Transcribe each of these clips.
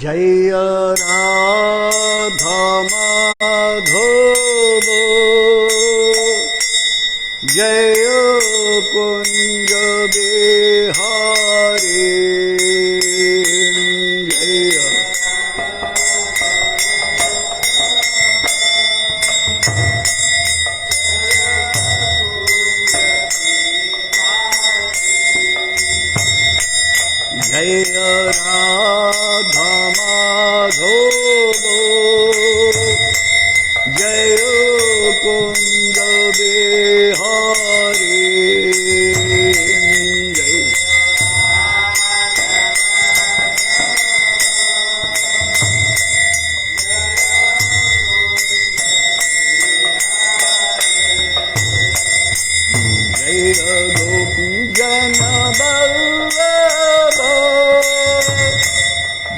जय राधा माधव जय कुंज बिहारी जय जय राधा माधव जय कुंज बिहारी जय जय गोपी जन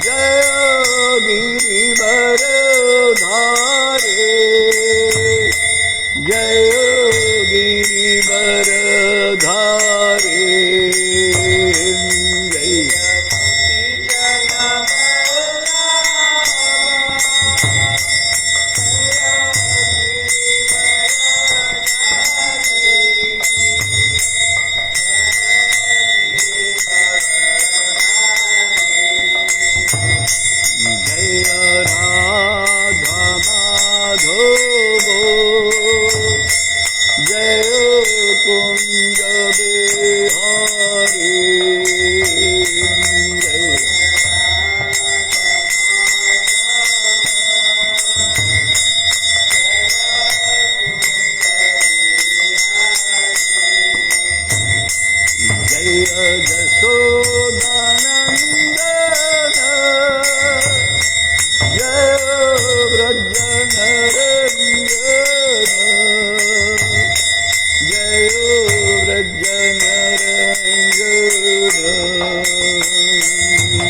जय गिरिवर धारे जय गिरिवर धारे जय कुंज बिहारी जय जय जशोदानंदन जय व्रजनरंजन जय व्रजनरंजन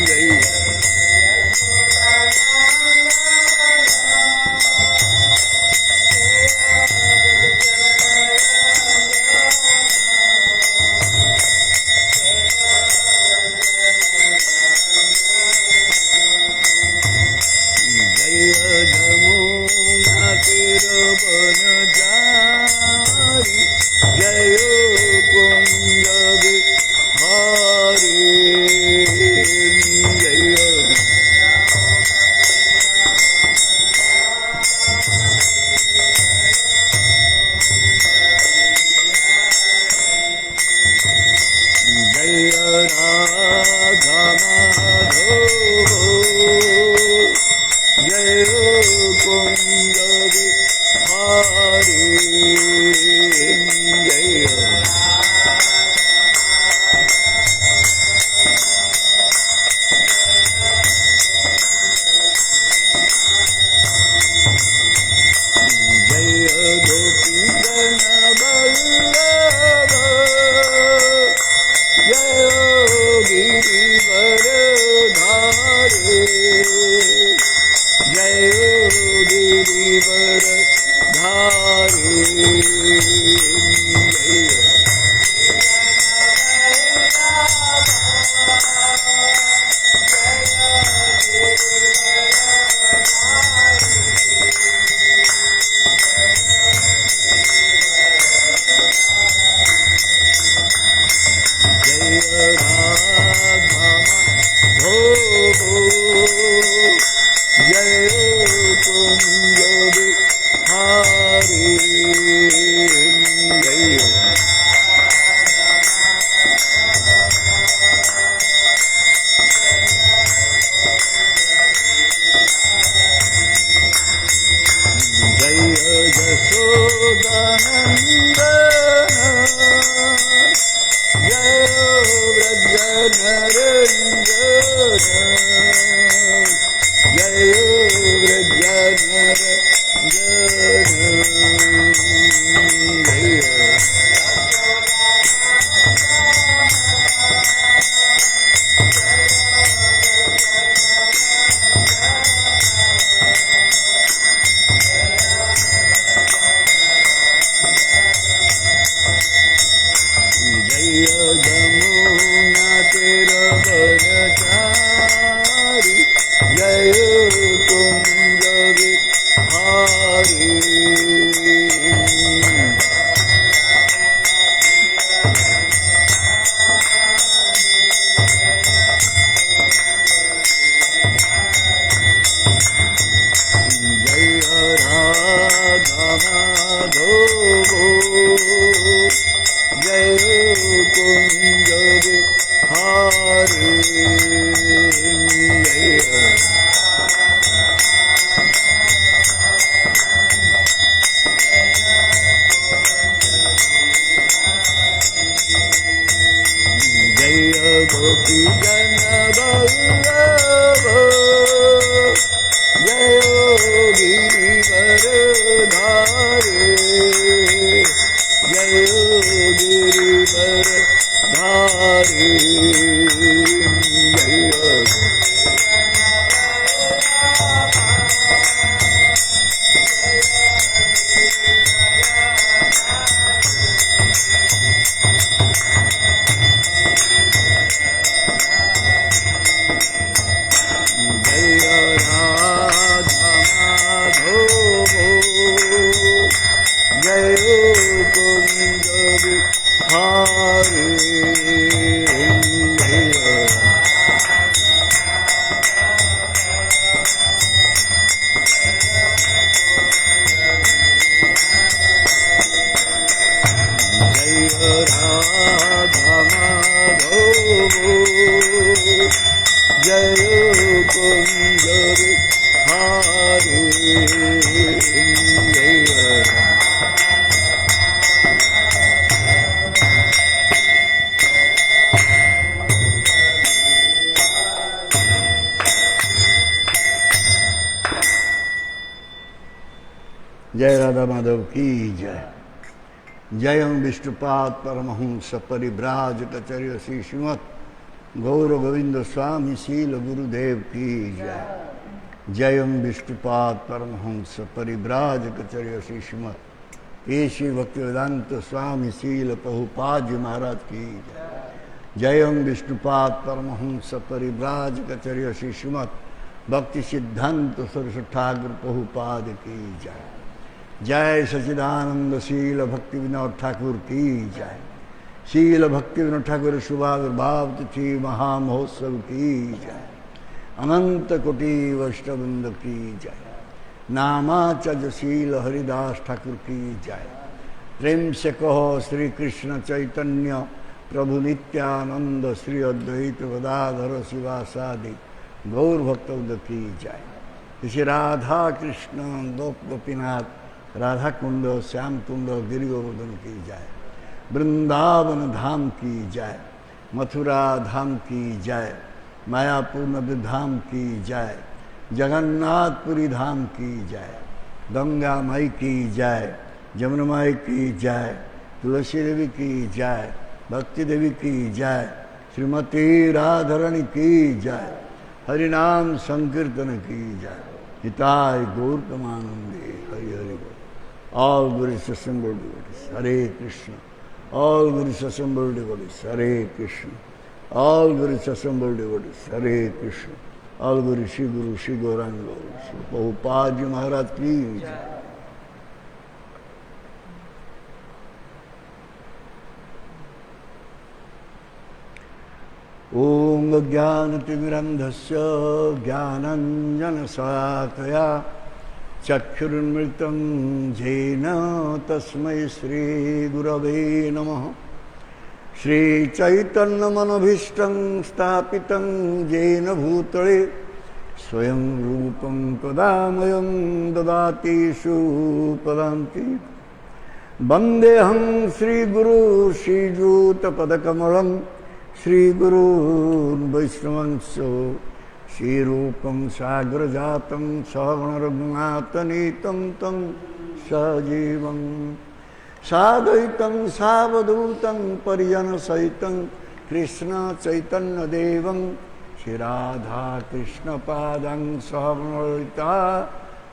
जय जय जमुना तीरवनचारी जय कुंज बिहारी जय जय राधा माधव जय कुंज बिहारी जय जय गोपी जन वल्लभ जय गिरिवर धारे जय गिरिवर धारे जय जय राधा माधव जय कुंज बिहारी जय जय जशोदानंदन जय व्रजनरंजन जय व्रजनरंजन जय जय जमुना तीरवनचारी जय गोपी जन वल्लभ जय गिरिवर धारे जय गिरिवर धारे जय राधा माधव की जय। जय विष्णुपाद परमहंस परिव्राज कचर्य श्री श्रीमद गौर गोविंद स्वामी शील गुरुदेव की जय। जय विष्णुपाद परमहंस परिव्राज कचर्य श्री श्रीमद केशव भक्तिवेदांत स्वामी शील प्रभुपाद महाराज की जय। जय विष्णुपाद परमहंस परिव्राज कचर्य श्री श्रीमद भक्ति सिद्धांत सरस्वती ठाकुर प्रभुपाद की जय। जय सचिदानंद शील भक्ति विनोद ठाकुर की जय। शील भक्ति विनोद ठाकुर शुभाविर्भाव तिथि महामहोत्सव की जय। अनंत कोटि वैष्णवृंद की जय। नामाचज शील हरिदास ठाकुर की जय। प्रेम से कहो श्री कृष्ण चैतन्य प्रभु नित्यानंद श्री अद्वैत गदाधर शिवासादि गौर भक्तवृंद की जय। श्री राधा कृष्ण गोप गोपीनाथ राधा कुंड श्याम कुंड गिरि गोवर्धन की जय। वृंदावन धाम की जय। मथुरा धाम की जय। मायापुर नदी धाम की जय। जगन्नाथपुरी धाम की जय। गंगा माई की जय। जमुना माई की जय। तुलसी देवी की जय। भक्ति देवी की जय। श्रीमती राधारानी की जय। हरिनाम संकीर्तन की जय। हिताय गौर तमानंदे हरि हरि बोल। All Gurus assembled devotees, Hare Krishna. All Gurus assembled devotees, Hare Krishna. All Gurus assembled devotees, Hare Krishna. All Gurus Shri Gauranga, Shri Prabhupada Ji Maharaj ki jai. Om Jnanatimirandhasya Jnananjanasakaya चक्षुर्मृतं येन तस्मै श्रीगुरवे नमः। श्रीचैतन्यमनभीष्टं स्थापितं येन भूतले स्वयं रूपं तदामयं ददाति सुपदान्ति। वन्देऽहं श्रीगुरु श्रीयुतपदकमलं श्रीगुरून् वैष्णवंश श्रीरूपं साग्रजातं सहगणरघुनाथनीतं तं सजीवं साद्वैतं सावधूतं परिजनसहितं कृष्णचैतन्यदेवं श्रीराधाकृष्णपादां सहगणललिता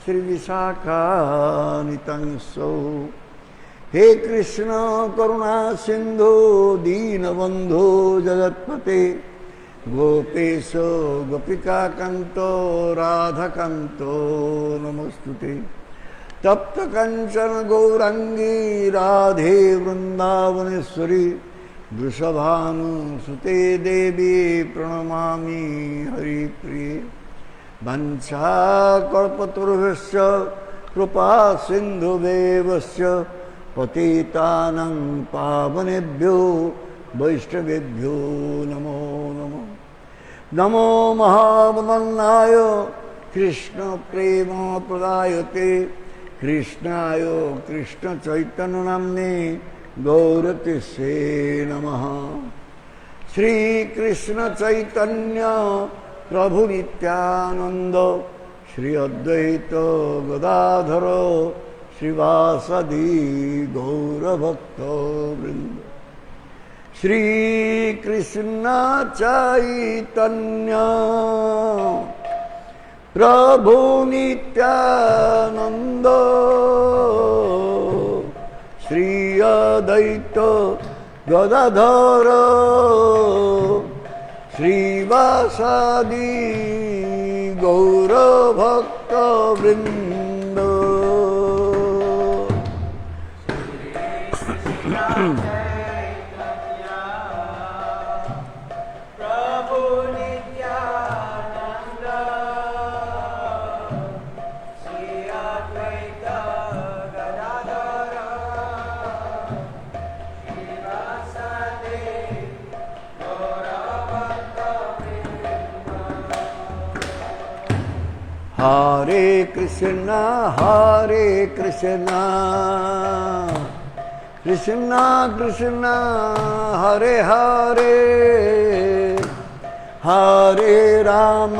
श्रीविशाखान्वितं सौ। हे कृष्ण करुणा सिंधु दीनबंधो जगत्पते गोपेश गोपिकाकान्तो राधाकान्तो नमोस्तुते। तप्त कंचन गौरांगी राधे वृंदावनेश्वरी वृषभानुसुते देवी प्रणमामि हरिप्रिये। वंशाकल्पतरुभ्यश्च कृपा सिन्धुदेवस्य पतितानां पावनेभ्यो वैष्णवेभ्यो नमो नमः। नमो महावदन्नाय कृष्ण प्रेम प्रदायते कृष्णाय कृष्ण चैतन्य नाम्ने गौरतिसे नमः। श्री कृष्ण चैतन्य प्रभु नित्यानंद श्री अद्वैत गदाधर श्रीवासदि गौरभक्त वृंद। श्री कृष्ण चैतन्य प्रभु नित्यानंद श्री अद्वैत गदाधर श्रीवासादि गौरभक्त वृंद। हरे कृष्णा कृष्णा कृष्णा हरे हरे हरे राम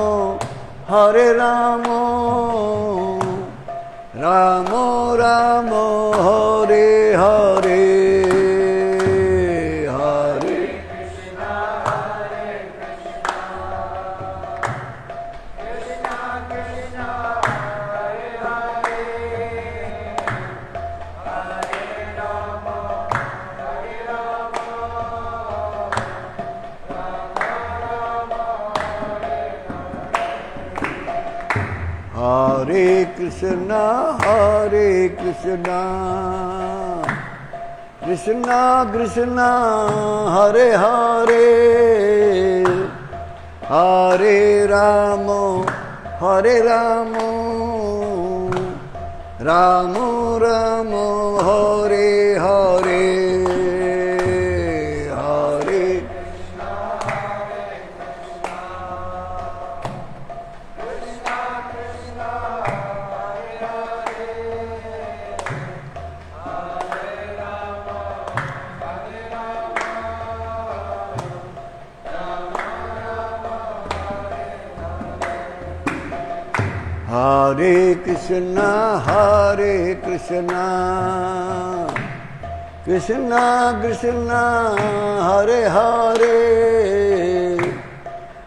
राम राम हरे हरे। हरे कृष्णा कृष्णा कृष्णा हरे हरे हरे राम राम राम हरे हरे। हरे कृष्णा कृष्णा कृष्णा हरे हरे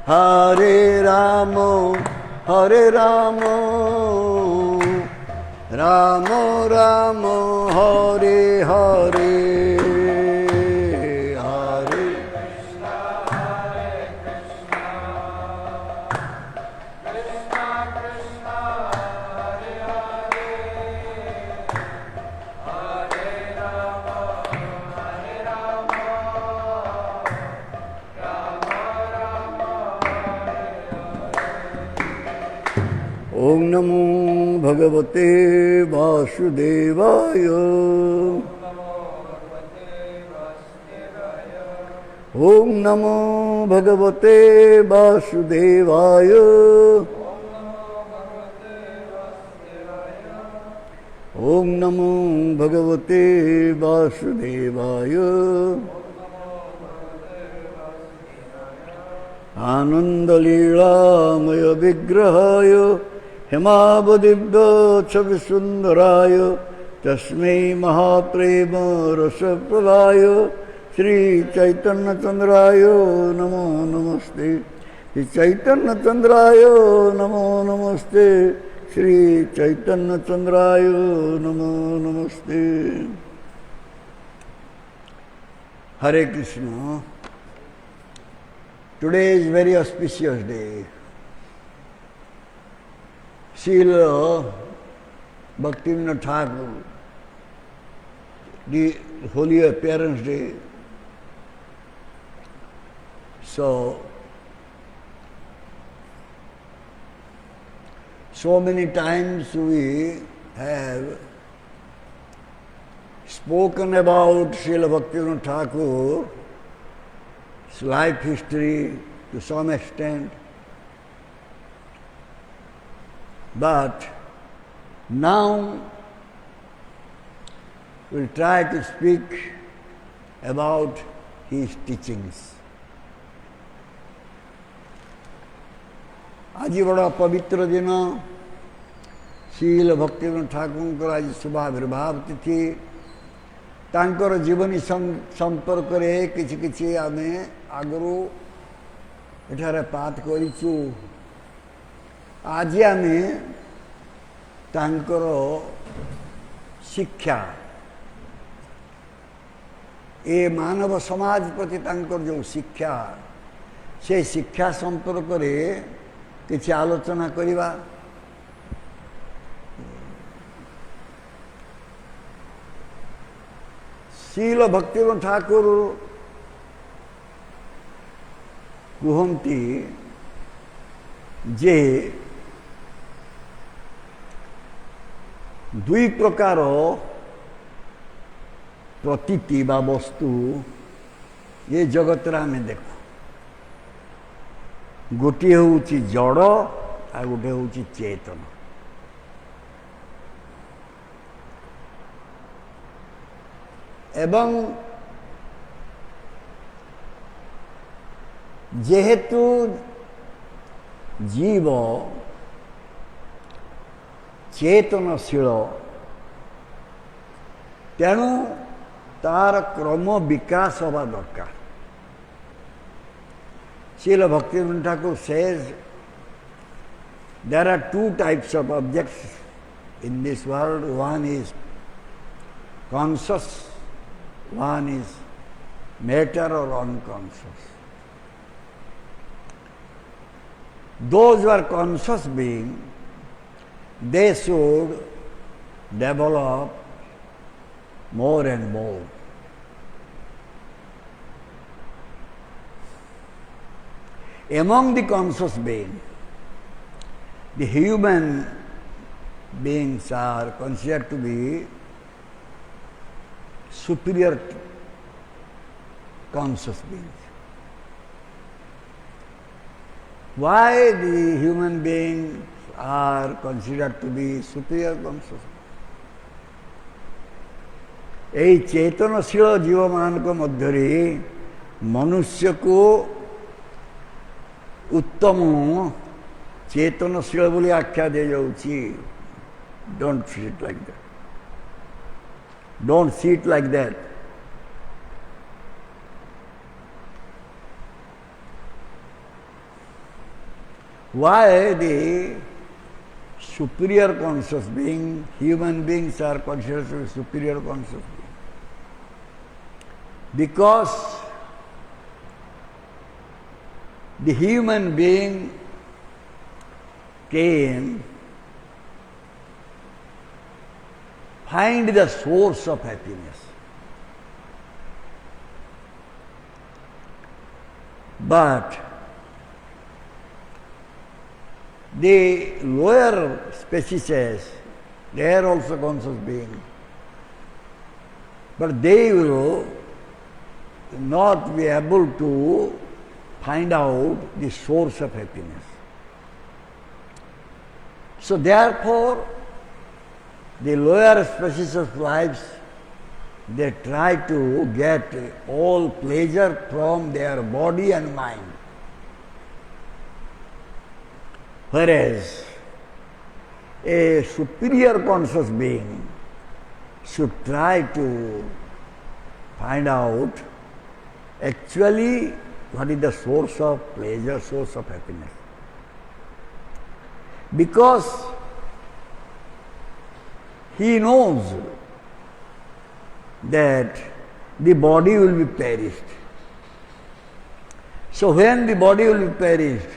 हरे राम राम राम हरे हरे। ओम नमो भगवते वासुदेवाय ओम नमो भगवते वासुदेवाय ओम नमो भगवते वासुदेवाय। आनंद लीलामय विग्रहाय हेमावदिव्य छवि सुंदराय तस्मै महाप्रेम रसप्रदाय श्री चैतन्य चंद्राय नमो नमस्ते। श्री चैतन्य चंद्राय नमो नमस्ते। श्री चैतन्य चंद्राय नमो नमस्ते। हरे Krishna. Today is very auspicious day. Srila Bhaktivinoda Thakur, the Holy Appearance Day. So many times we have spoken about Srila Bhaktivinoda Thakur's life history, to some extent. But now we'll try to speak about his teachings. आज बड़ा पवित्र दिन श्रील भक्तिविनोद ठाकुर आज शुभाविर्भाव तिथि तांकर जीवनी संपर्क रे किछि आमे आगरू एठारे पाठ करिछु आज आमे तांकर शिक्षा ए मानव समाज प्रति तांकर जो शिक्षा से शिक्षा संपर्क रे किछि आलोचना करिबा। श्रील भक्तिविनोद ठाकुर कहती जे दुई प्रकार प्रतीति बा वस्तु ये जगत रे आमे देखु गोटे हूँ जड़ आ गोटे हूँ चेतन। एवं जेहेतु जीव चेतनशील तेणु तार क्रम विकास हवा दरकार। Srila Bhaktivinoda Thakur says there are two types of objects in this world. One is conscious, one is matter or unconscious. Those who are conscious beings, they should develop more and more. Among the conscious beings, the human beings are considered to be superior conscious beings. Why the human beings are considered to be superior conscious? এই चेतनशील जीव मान मध्य मनुष्य को उत्तम चेतनशील बोली आख्या दे जाउची। Don't see it like that, don't see it like that. Why the superior conscious being, human beings are considered to be superior conscious being? Because the human being can find the source of happiness. But the lower species, they are also conscious beings, but they will not be able to find out the source of happiness. So therefore, the lower species of lives, they try to get all pleasure from their body and mind. Whereas a superior conscious being should try to find out actually what is the source of pleasure, source of happiness. Because he knows that the body will be perished. So when the body will be perished,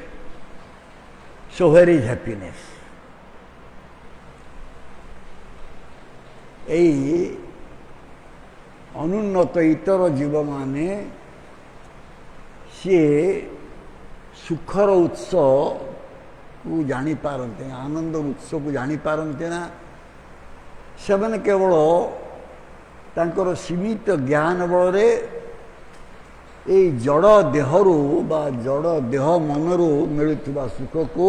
so where is happiness? এই অনুন্নত ইতর জীব মানে सी सुखर उत्स को जानी पारते, आनंद उत्स को जानी पारते ना। से केवल तांकर सीमित ज्ञान बल এই জড় ଦେହରୁ ବା ଜଡ଼ ଦେହ ମନରୁ ମିଳୁଥିବା ସୁଖକୁ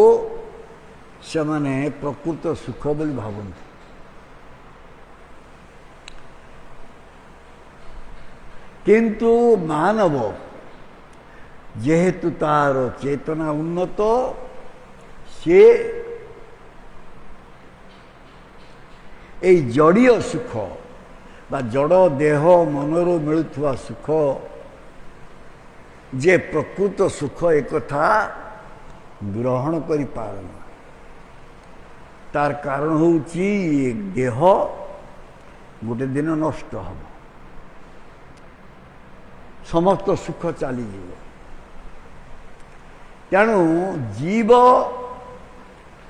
ସେମାନେ ପ୍ରକୃତ ସୁଖ ବୋଲି ଭାବନ୍ତି। କିନ୍ତୁ ମାନବ ଯେହେତୁ ତାର ଚେତନା ଉନ୍ନତ, ସେ এই ଜଡ଼ୀୟ ସୁଖ ବା ଜଡ଼ ଦେହ ମନରୁ ମିଳୁଥିବା ସୁଖ ଯେ ପ୍ରକୃତ ସୁଖ ଏକଥା ଗ୍ରହଣ କରିପାରେନା। ତାର କାରଣ ହେଉଛି ଦେହ ଗୋଟେ ଦିନ ନଷ୍ଟ ହେବ, ସମସ୍ତ ସୁଖ ଚାଲିଯିବ। ତେଣୁ ଜୀବ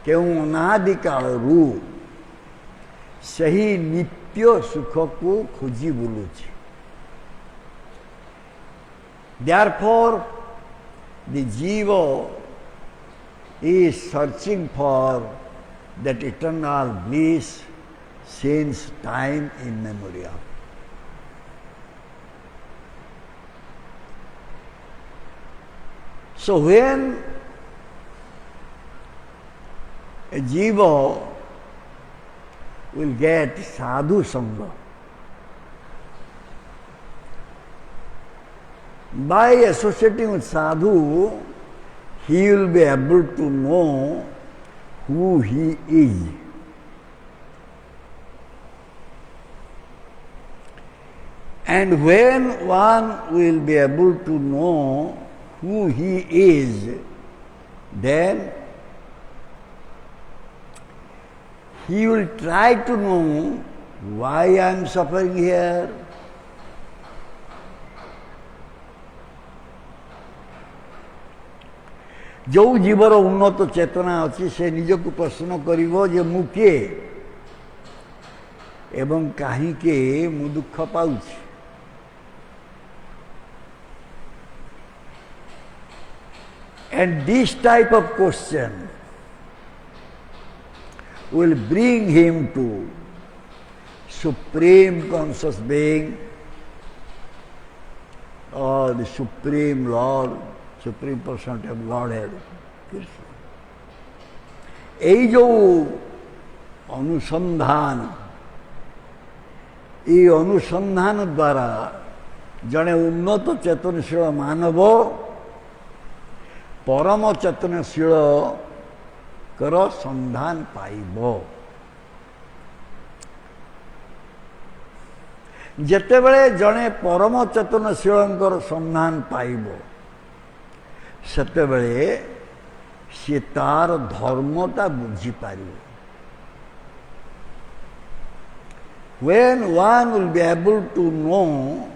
କେଉଁ ଅନାଦି କାଳରୁ ସେହି ନିତ୍ୟ ସୁଖକୁ ଖୋଜି ବୁଲୁଛି। Therefore, the jiva is searching for that eternal bliss since time immemorial. So when a jiva will get sadhu sangha, by associating with sadhu, he will be able to know who he is. And when one will be able to know who he is, then he will try to know why I am suffering here. जो जीवर उन्नत चेतना अच्छी से निजक प्रश्न करिवो जे मु किए एवं कहीं के मु दुख पाउछि। And this type of question will bring him to Supreme Conscious Being or the Supreme Lord, Supreme Personality of Godhead, Krishna. এই जो अनुसंधान, এই अनुसंधान द्वारा जड़े उन्नत चेतनशील मानव परम चेतनशील कर संधान पाइब। जेतेबेले जड़े परम चेतनशील संधान पाइब, सेतेबेले से तार धर्मता बुझीपार। When one will be able to know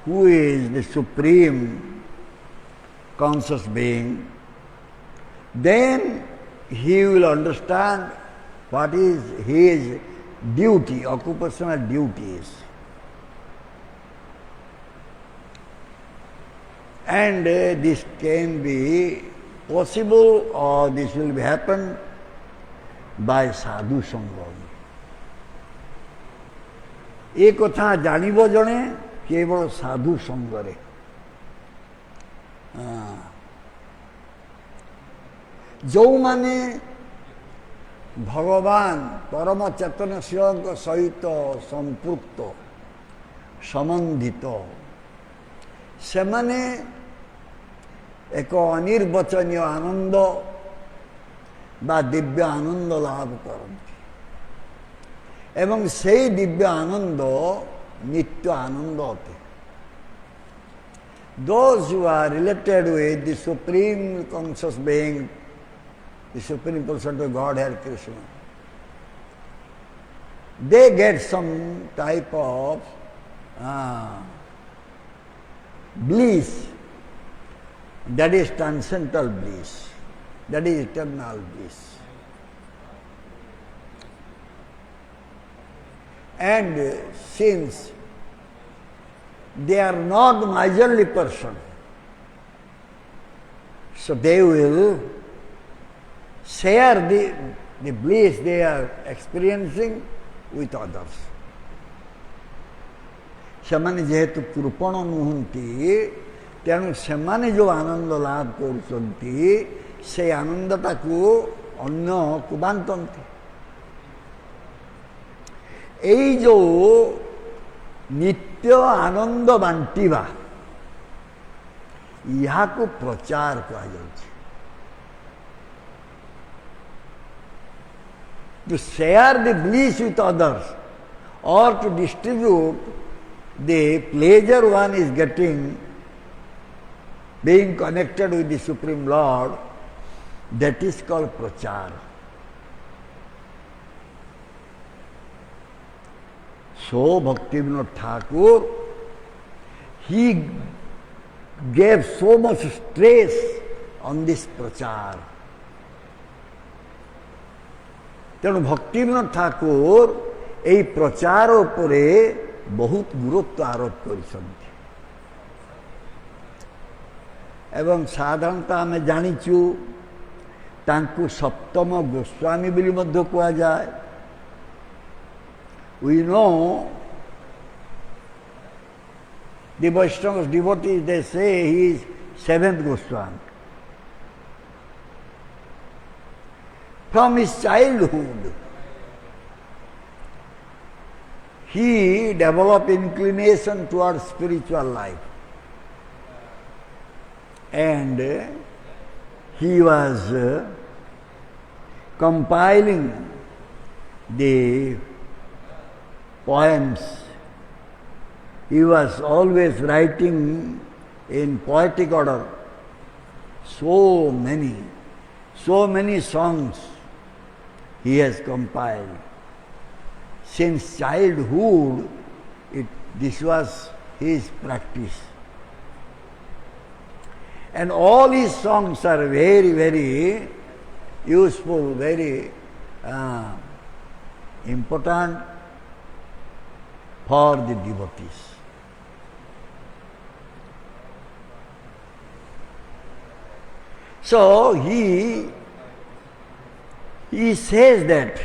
who is the Supreme Conscious Being, then he will understand what is his duty, occupational duties. And this can be possible or this will be happen by sadhu sangha. एक कथा जानिब जणे केवल साधु संगरे। जो माने भगवान परम चेतनशील सहित संपृक्त संबंधित से माने एक अनिर्वचनीय आनंद बा दिव्य आनंद लाभ करते एवं से दिव्य आनंद नित्य आनंद होते। Those who are related with the Supreme Conscious Being, the Supreme Personality of Godhead Krishna, they get some type of bliss, that is transcendental bliss, that is eternal bliss. And since they are not miserly person, so they will share the bliss they are experiencing with others. ସେମାନେ ଯେହେତୁ କୃପଣ ନୁହନ୍ତି ତେଣୁ ସେମାନେ ଯେଉଁ ଆନନ୍ଦ ଲାଭ କରୁଛନ୍ତି ସେ ଆନନ୍ଦଟାକୁ ଅନ୍ୟକୁ ବାଣ୍ଟନ୍ତି। ଏଇ ଯେଉଁ ନିତ୍ୟ ଆନନ୍ଦ ବାଣ୍ଟିବା ଏହାକୁ ପ୍ରଚାର କୁହାଯାଉଛି। To share the bliss with others or to distribute the pleasure one is getting being connected with the Supreme Lord, that is called prachar. So Bhaktivinoda Thakur, he gave so much stress on this prachar. ତେଣୁ ଭକ୍ତିବିନୋଦ ଠାକୁର ଏହି ପ୍ରଚାର ଉପରେ ବହୁତ ଗୁରୁତ୍ୱ ଆରୋପ କରିଛନ୍ତି। ଏବଂ ସାଧାରଣତଃ ଆମେ ଜାଣିଛୁ ତାଙ୍କୁ ସପ୍ତମ ଗୋସ୍ୱାମୀ ବୋଲି ମଧ୍ୟ କୁହାଯାଏ। We know the Vaishnava devotees, they say he is seventh Goswami. From his childhood, he developed inclination towards spiritual life. And he was compiling the poems. He was always writing in poetic order. So many songs he has compiled. Since childhood, this was his practice. And all his songs are very, very useful, very important for the devotees. So he says that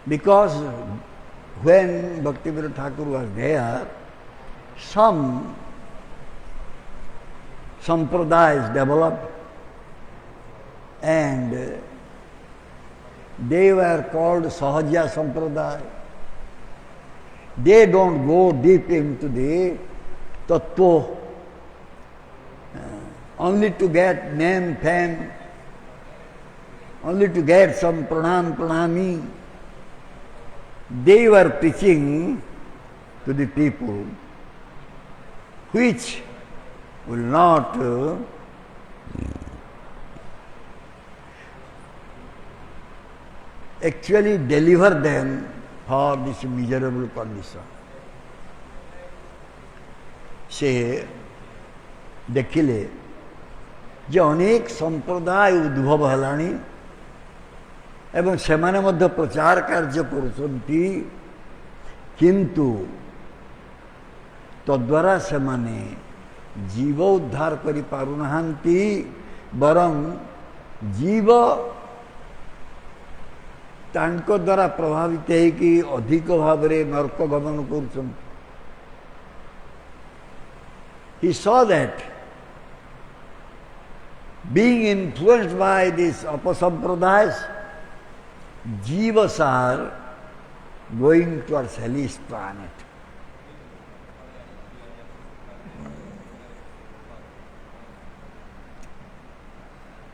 because when Bhaktivinoda Thakur was there, some sampradayas developed and they were called Sahajya Sampradaya. They don't go deep into the tattva, only to get name, fame, only to get some pranami. They were preaching to the people which will not actually deliver them for this miserable condition. से देखिले जे अनेक संप्रदाय उद्भव हेलानी एवं सेमाने मध्य प्रचार कार्य करुछन्ति किंतु तद्वारा सेमाने जीव उद्धार करि पारुनाहांती बरं जीव तांको द्वारा प्रभावित है कि अधिक भाव रे नरक गमन करुछन्ति। He saw that being influenced by these apasampradayas, jivas are going towards hellish planet.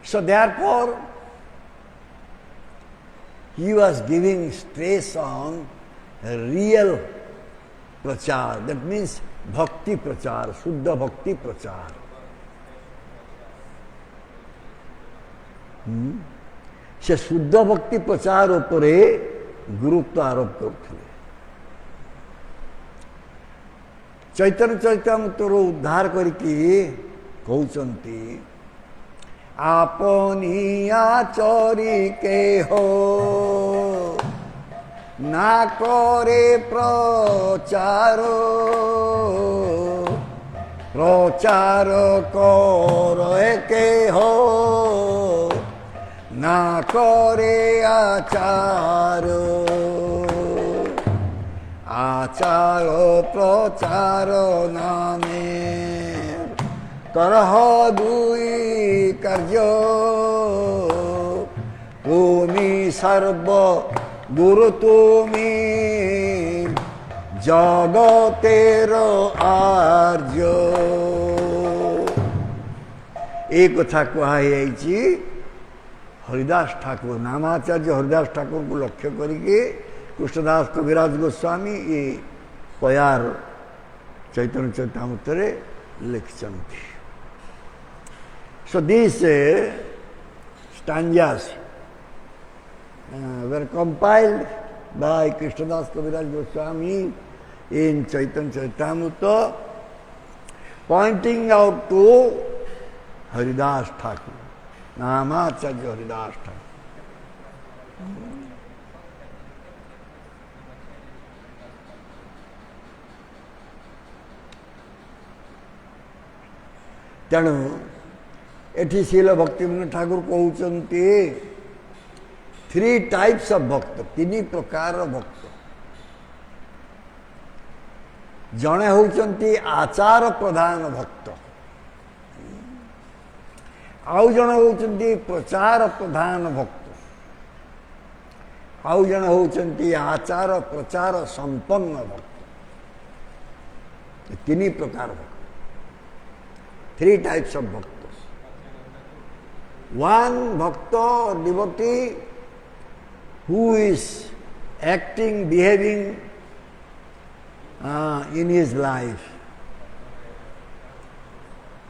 So therefore, he was giving stress on real prachar. That means bhakti prachar, Shuddha bhakti prachar. से शुद्ध भक्ति प्रचार उपरे गुरुत्व आरोप करथिले। चैतन्य चैतन्यतर उद्धार करके कहउचंती आपनी आचरी के हो ना करे प्रचारो प्रचार करे के हो ना करे आचार আচার প্রচার নামে করহ দুই কার্য তুমি সর্ব গুরু তুমি জগতের আর্য। এই কথা কুହାଯାଇଛି हरिदास ठाकुर नामाचार्य हरिदास ठाकुर को लक्ष्य करके कृष्णदास कविराज गोस्वामी ये पयार चैतन्य Charitamrita लिखिछन्ति। So these stanzas were compiled by Krishnadas Kaviraj Goswami in Chaitanya Charitamrita, pointing out to Haridas Thakur, नामाचार्य Haridas Thakur. तेणु एठी शील भक्तिविनोद ठाकुर कहउचंती 3 टाइप्स ऑफ भक्त, 3 प्रकार भक्त। जणे होउचंती आचार प्रधान भक्त, आउ जण होउचंती प्रचार प्रधान भक्त, आउ जण होउचंती आचार प्रचार संपन्न भक्त। 3 प्रकार भक्त, 3 टाइप्स ऑफ भक्त। One भक्त or devotee who is acting, behaving in his life,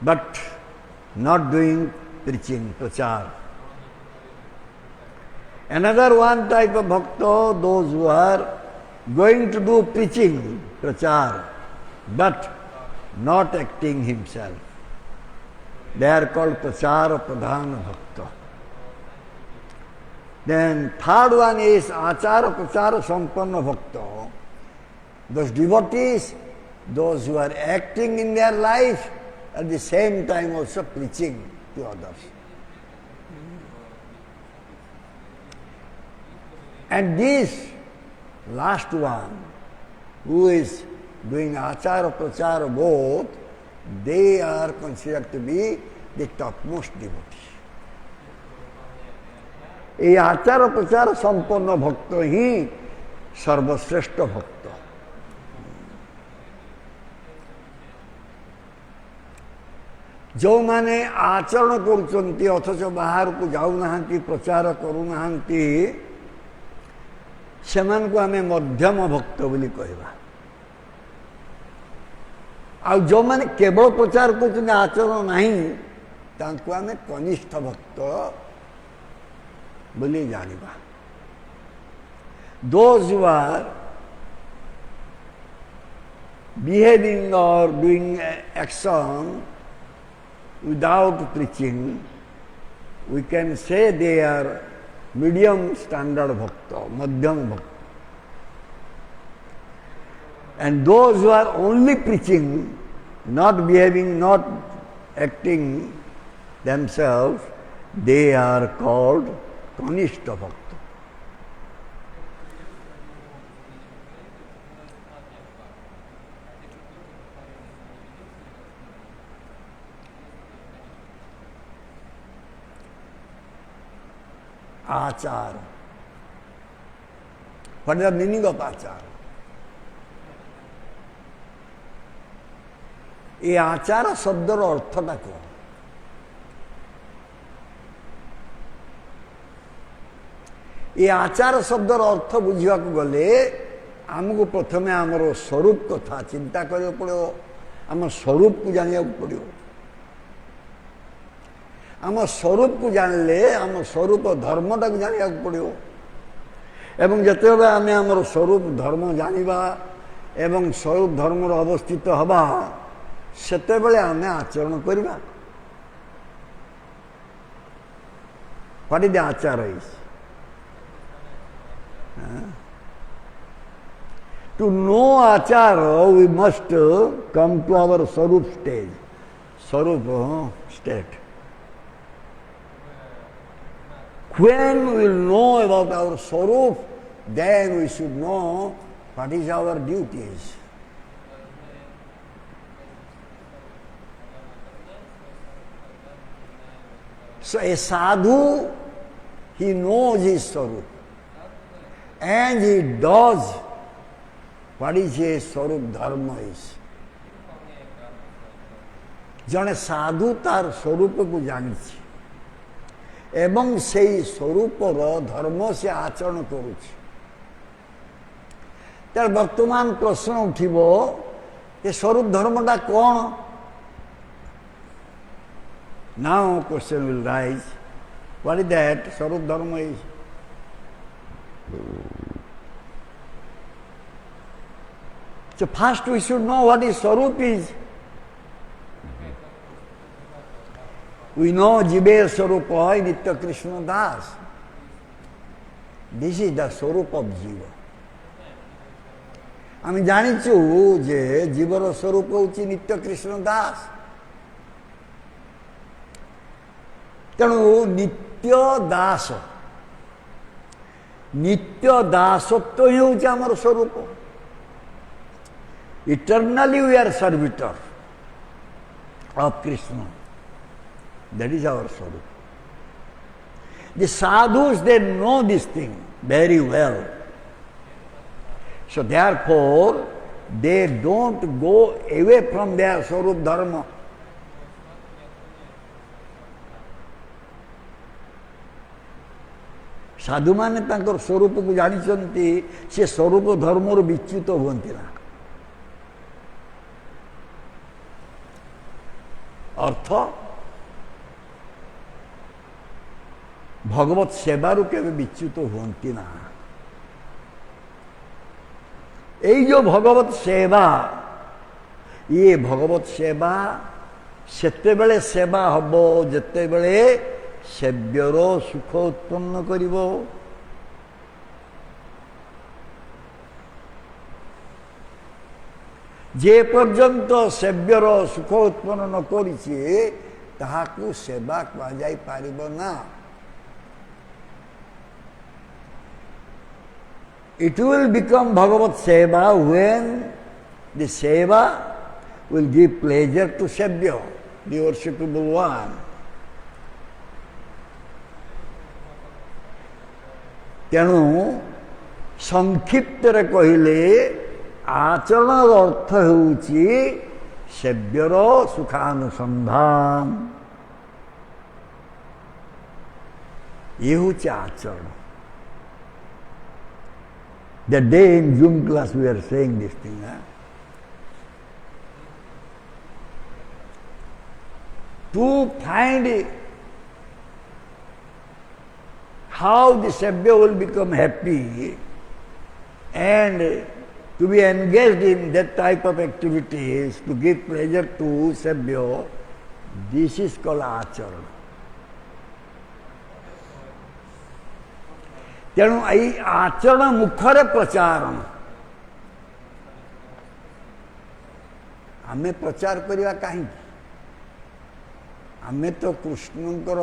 but not doing preaching, prachar. Another one type of bhakta, those who are going to do preaching, prachar, but not acting himself. They are called prachar pradhana bhakta. Then third one is achara prachara sampanna bhakta. Those devotees, those who are acting in their life, at the same time also preaching to others. And this last one, who is doing achara prachara both, they are considered to be the topmost devotees. ये आचार प्रचार संपन्न भक्त ही सर्वश्रेष्ठ भक्त। जो माने आचरण करुचंती अथच बाहर को जाऊ नाहांती, प्रचार करू नाहांती, सेमान को हमें मध्यम भक्त बोली कहबा। आ जो माने केवल प्रचार करुचंती आचरण नहीं, तांको हमें कनिष्ठ भक्त बोली जानिबा। Those who are behaving or doing action without preaching, we can say they are medium standard bhakta, madhyam bhakta. And those who are only preaching, not behaving, not acting themselves, they are called kanishta bhakta. आचार, what is the meaning of आचार? ये आचार शब्दर अर्थटा कौन? ये आचार शब्दर अर्थ बुझा गले आमको प्रथमे आमर स्वरूप कथा चिंता करिया पड़ो, आम स्वरूप को जानिया पड़ो। आम स्वरूप को जानले आम स्वरूप धर्मटा को जानिया पड़ो। एवं जतेबेले आमे आमर स्वरूप धर्म जानिबा एवं स्वरूप धर्म अवस्थित हवा, सेतेबेले आमे आचरण करिबा। What is the achara is? To know achara, we must come to our Swarup stage, Swarup state. When we will know about our Swarup, then we should know What is our duties? So a sadhu, he knows his Swarup and he does what is his Swarup dharma is. जने साधु तार स्वरूप को जानी एवं से स्वरूप धर्म से आचरण करुछि तर वर्तमान प्रश्न उठिबो ये स्वरूप धर्मटा कौन now question will rise what is that स्वरूप धर्म is so first we should know what is swarup is. We know Jibe Swarupa Nitya Krishna Das. This is the Swarup of Jiva. আমি জানিছু যে জীবর স্বরূপ হচ্ছে নিত্য কৃষ্ণ দাস তেণু নিত্য দাসত্ব হি হচ্ছে আমার স্বরূপ eternally we are servitor of Krishna That is our Swarup. The sadhus, they know this thing very well. So therefore, they don't go away from their Swarup dharma. साधु माने तांकर स्वरूप को जानिचंती से स्वरूप धर्मर विच्युत हुअन्ति ना अर्थ भगवत सेवारू के विच्युत हुअन्ति ना এই जो भगवत सेवा ये भगवत सेवा सेते बेले सेवा हबो जेते बेले सेव्यर सुख उत्पन्न करिवो जे पर्यंत सेव्यर सुख उत्पन्न न करिछि ताहाकु सेवा कहा जाय पारिबो ना It will become Bhagavat Seva when the Seva will give pleasure to Savior, the worshipable one. ତେଣୁ ସଂକ୍ଷିପ୍ତରେ କହିଲେ ଆଚରଣର ଅର୍ଥ ହେଉଛି ସେବ୍ୟର ସୁଖାନୁସନ୍ଧାନ ଇଏ ହେଉଛି ଆଚରଣ That day in Zoom class we are saying this thing. To find how the Savior will become happy and to be engaged in that type of activities, to give pleasure to Savior, this is called Acharana. तेणु यही आचरण मुखरे प्रचारण आमे प्रचार करवा कहीं आमे तो कृष्णंकर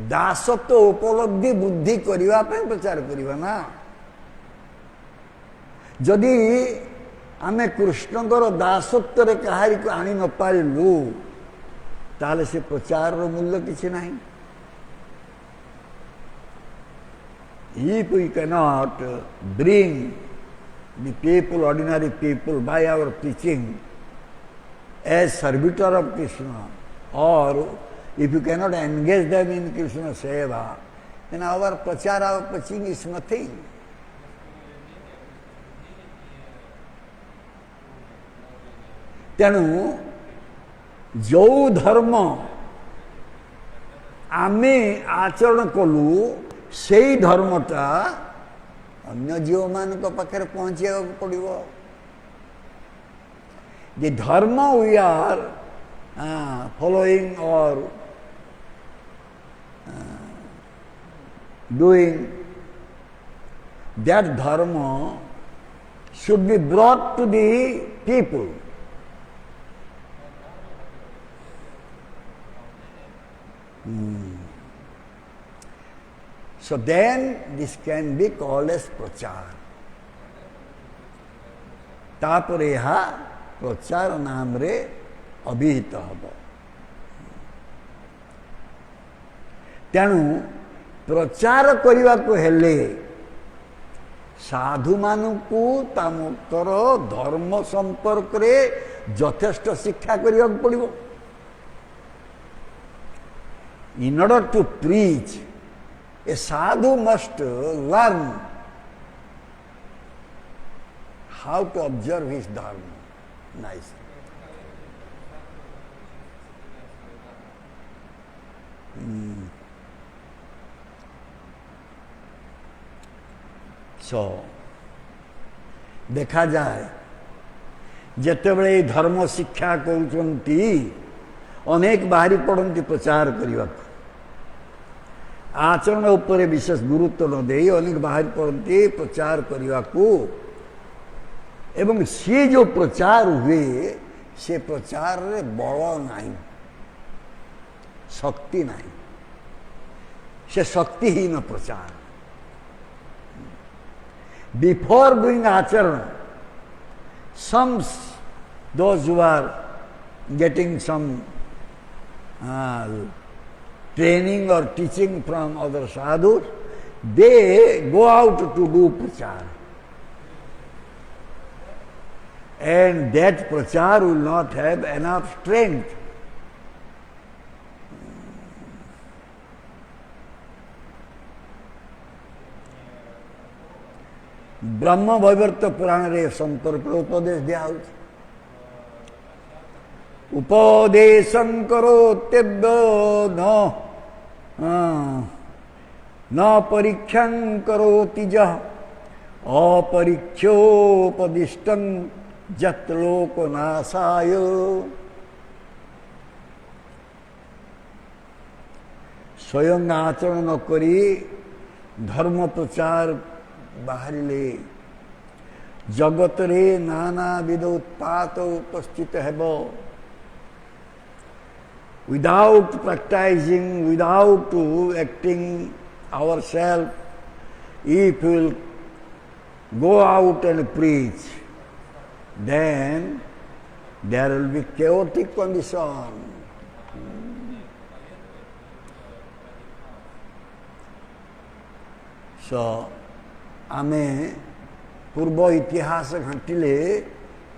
दासत्व उपलब्धि बुद्धि करवा प्रचार करवा ना जदि आमे कृष्णंकर दासत्व रे कहारी को आनी न पारिलु ताले से प्रचार मूल्य किछि नहीं If we cannot bring the people, ordinary people, by our preaching as servitor of Krishna, or if you cannot engage them in Krishna Seva, then our prachar, our preaching is nothing. ତେଣୁ ଯୋଉ ଧର୍ମ ଆମେ ଆଚରଣ କଲୁ ସେଇ ଧର୍ମଟା ଅନ୍ୟ ଜୀବମାନଙ୍କ ପାଖରେ ପହଞ୍ଚିବାକୁ ପଡ଼ିବ The dharma we are following or doing, that dharma should be brought to the people. So then this can be called as प्रचार. तापर यह प्रचार नाम रे अभिहित हब. तेणु प्रचार करने को हेले साधु मानू तामकर धर्म संपर्क रे यथेष्ट शिक्षा करने पड़ो. In order to preach, a sadhu must learn how to observe his dharma. Nice. So, देखा जाए जितेबले धर्म शिक्षा करुचंती अनेक बाहरी पड़ती प्रचार करने को. आचरण उपरे विशेष गुरुत्व न दे अनेक बाहर पड़ती प्रचार करने को. एवं सी जो प्रचार हुए से प्रचार रे बल नहीं, शक्ति नहीं, से शक्तिहीन प्रचार. बिफोर डूइंग आचरण, some those who are getting some training or teaching from other sadhus, they go out to do prachar. And that prachar will not have enough strength. ब्रह्म वैवर्त पुराण रे संपर्क उपदेश दिया. उपदेशं करोत्येभ्यो न परीक्षं करोति जः अपरीक्षोपदिष्टं यत् लोकनाशाय. स्वयं आचरण न करी धर्म प्रचार बाहरिले जगत रे नाना विध उत्पात उपस्थित हेब. Without practicing, without acting ourselves, if we will go out and preach, then there will be chaotic condition. So, आमे पूर्व इतिहास घंटिले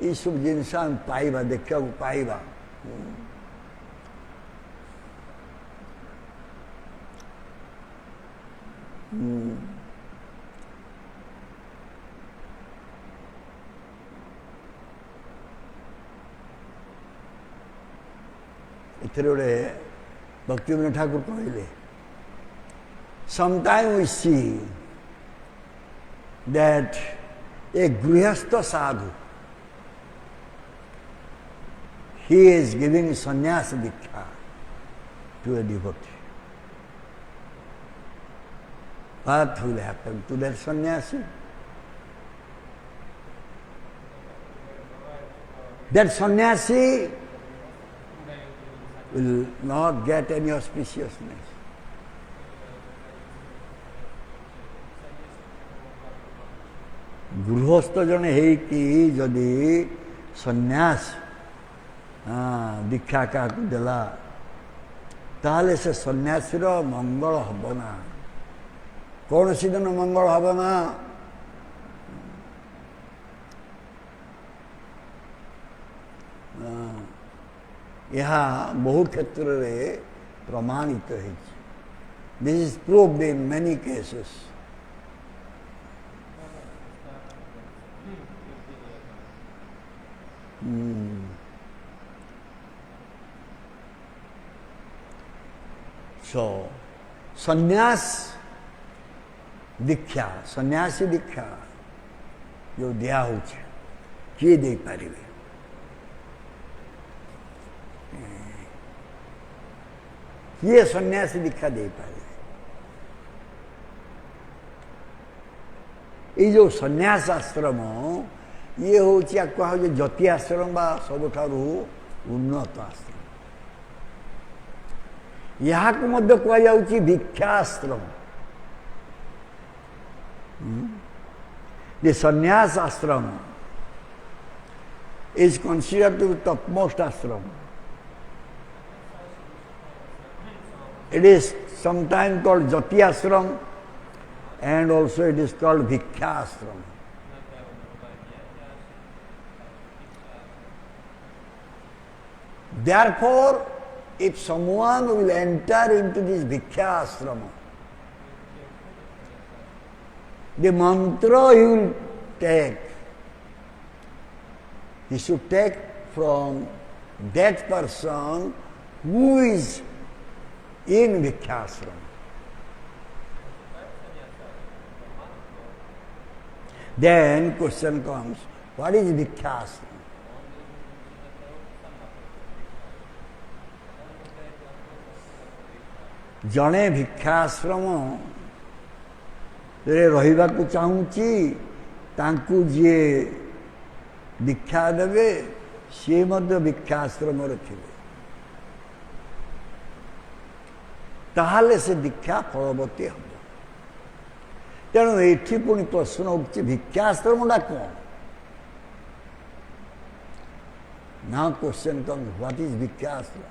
ये सब जिनस पाइबा देखा पाइबा. इतने गोटे भक्तिविनोद ठाकुर कहले, sometimes we see that a grihastha sadhu, he is giving sannyasa diksha to a devotee. What will happen to that sannyasi? That sannyasi will not get any auspiciousness. गृहस्थ जने है कि जदि सन्यास दीक्षा का देला ताले से सन्यासीर मंगल हबना. कौन सी दिन मंगल हबना? यह बहु क्षेत्र रे प्रमाणित है. This is proved in many cases. So, संन्यास दीक्षा, सन्यासी दीक्षा जो दिया हो किए दे पारे. किए सन्यासी दीक्षा दे पारे. ये जो सन्यास आश्रम ये हूँ कह जति आश्रम बा सबुठारु उन्नत आश्रम. यहाँ को मध्य कह भिक्षाश्रम. The sannyas ashram is considered to be topmost ashram. It is sometimes called jati ashram and also it is called bhikkha ashram. Therefore, if someone will enter into this bhikkha ashrama, the mantra he will take, he should take from that person who is in bhikkha ashrama. Then question comes, what is bhikkha ashrama? जड़े भिक्षाश्रम रहिबाकु चाहूची तांकु जे दीक्षा देवे सी मध्य भिक्षाश्रम रखिबे ताहले से दीक्षा फलवती हम तेणु एठी पुणी प्रश्न उठुची भिक्षाश्रमटा कौन now question comes what is भिक्षाश्रम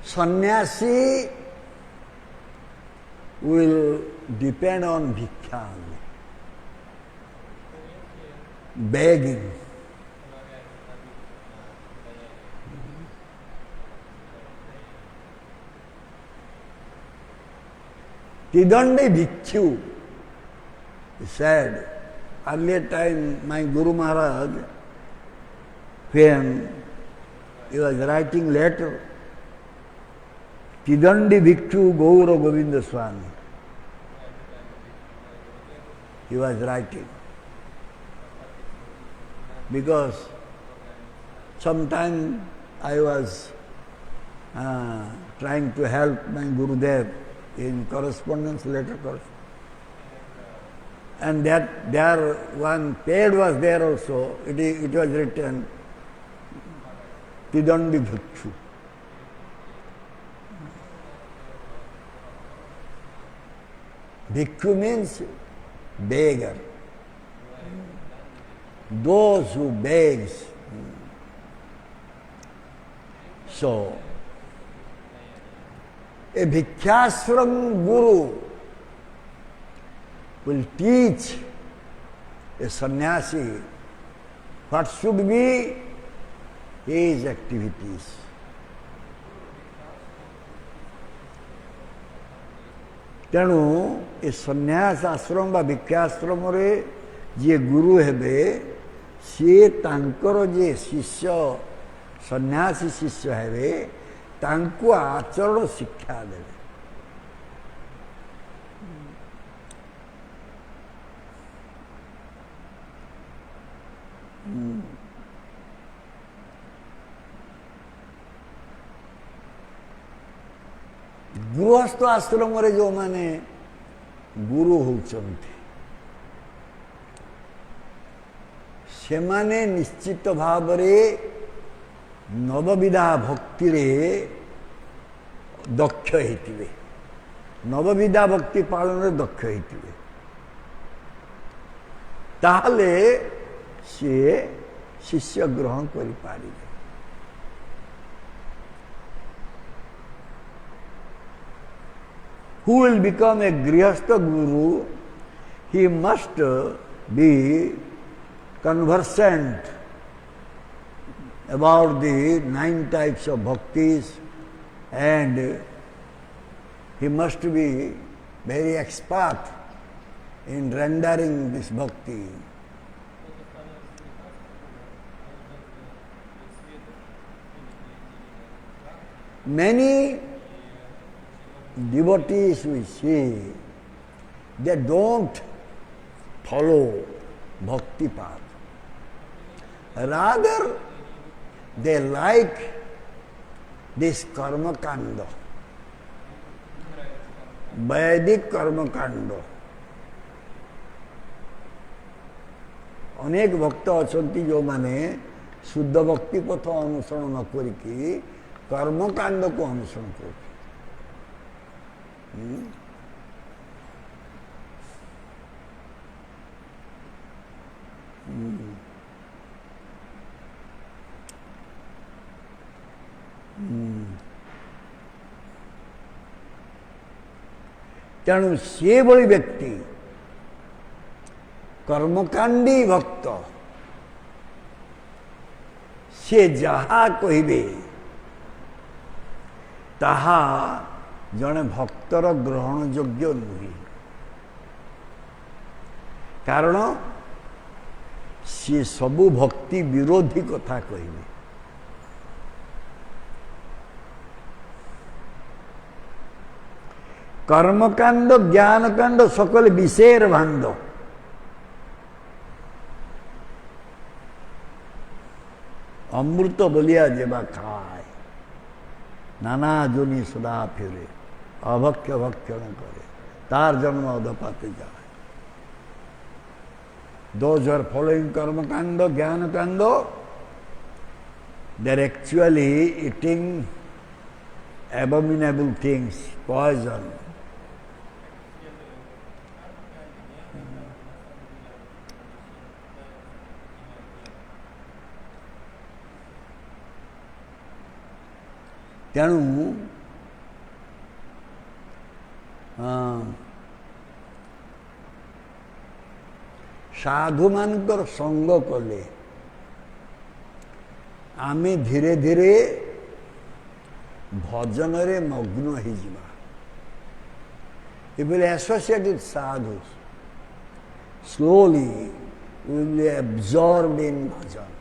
Sannyasi will depend on bhikkha, begging. Tidandi Bhikkhu said, earlier time my Guru Maharaj, when he was writing letter, Tidandi Bhikkhu Gaura Govinda Swami, he was writing. Because sometime I was trying to help my Gurudev in correspondence letter course. And that there one page was there also, it was written Tidandi Bhikkhu. Bhikkhu means beggar. Those who begs. So, a Bhikkhashram Guru will teach a sannyasi what should be his activities. तेणु ए सन्यास आश्रम बा भिक्षाश्रम रे जे गुरु हेबे सी तांकर जे शिष्य सन्यासी शिष्य हेबे तांको आचरण शिक्षा देबे गृहस्थ आश्रम जो माने गुरु होचंती से माने निश्चित भाव रे नवविधा भक्ति रे दक्ष हेतिबे नवविधा भक्ति पालन रे दक्ष हेतिबे ताहले से शिष्य ग्रहण करि पारिबे who will become a grihastha guru, he must be conversant about the 9 types of bhaktis and he must be very expert in rendering this bhakti. Many devotees we see, they don't follow bhakti path. Rather, they like this karma kanda, Vedic karma kanda. अनेक भक्त अछंती जो माने शुद्ध भक्ति पथ अनुसरण न करिकी कर्मकांड को अनुसरण कर तेणु से भली व्यक्ति कर्मकांडी भक्त से जहा कहिबे ताहा जने भक्तर ग्रहण योग्य नुहे कारण सी सबु भक्ति विरोधी कथा कहिबे कर्मकांड ज्ञानकांड सकल विषेर भांड अमृत बलिया जेबा खाए नाना जोनी सदा फिरे अभक्ष्य भक्षण करे तार जन्म अधपाते जाए those who are following karma kanda jnana kanda they are actually eating abominable things poison तेणु साधु मानकर संग कले आमे धीरे धीरे भजन रे मग्न हो जिबा if we associate with sadhus slowly we will be absorbed in bhajan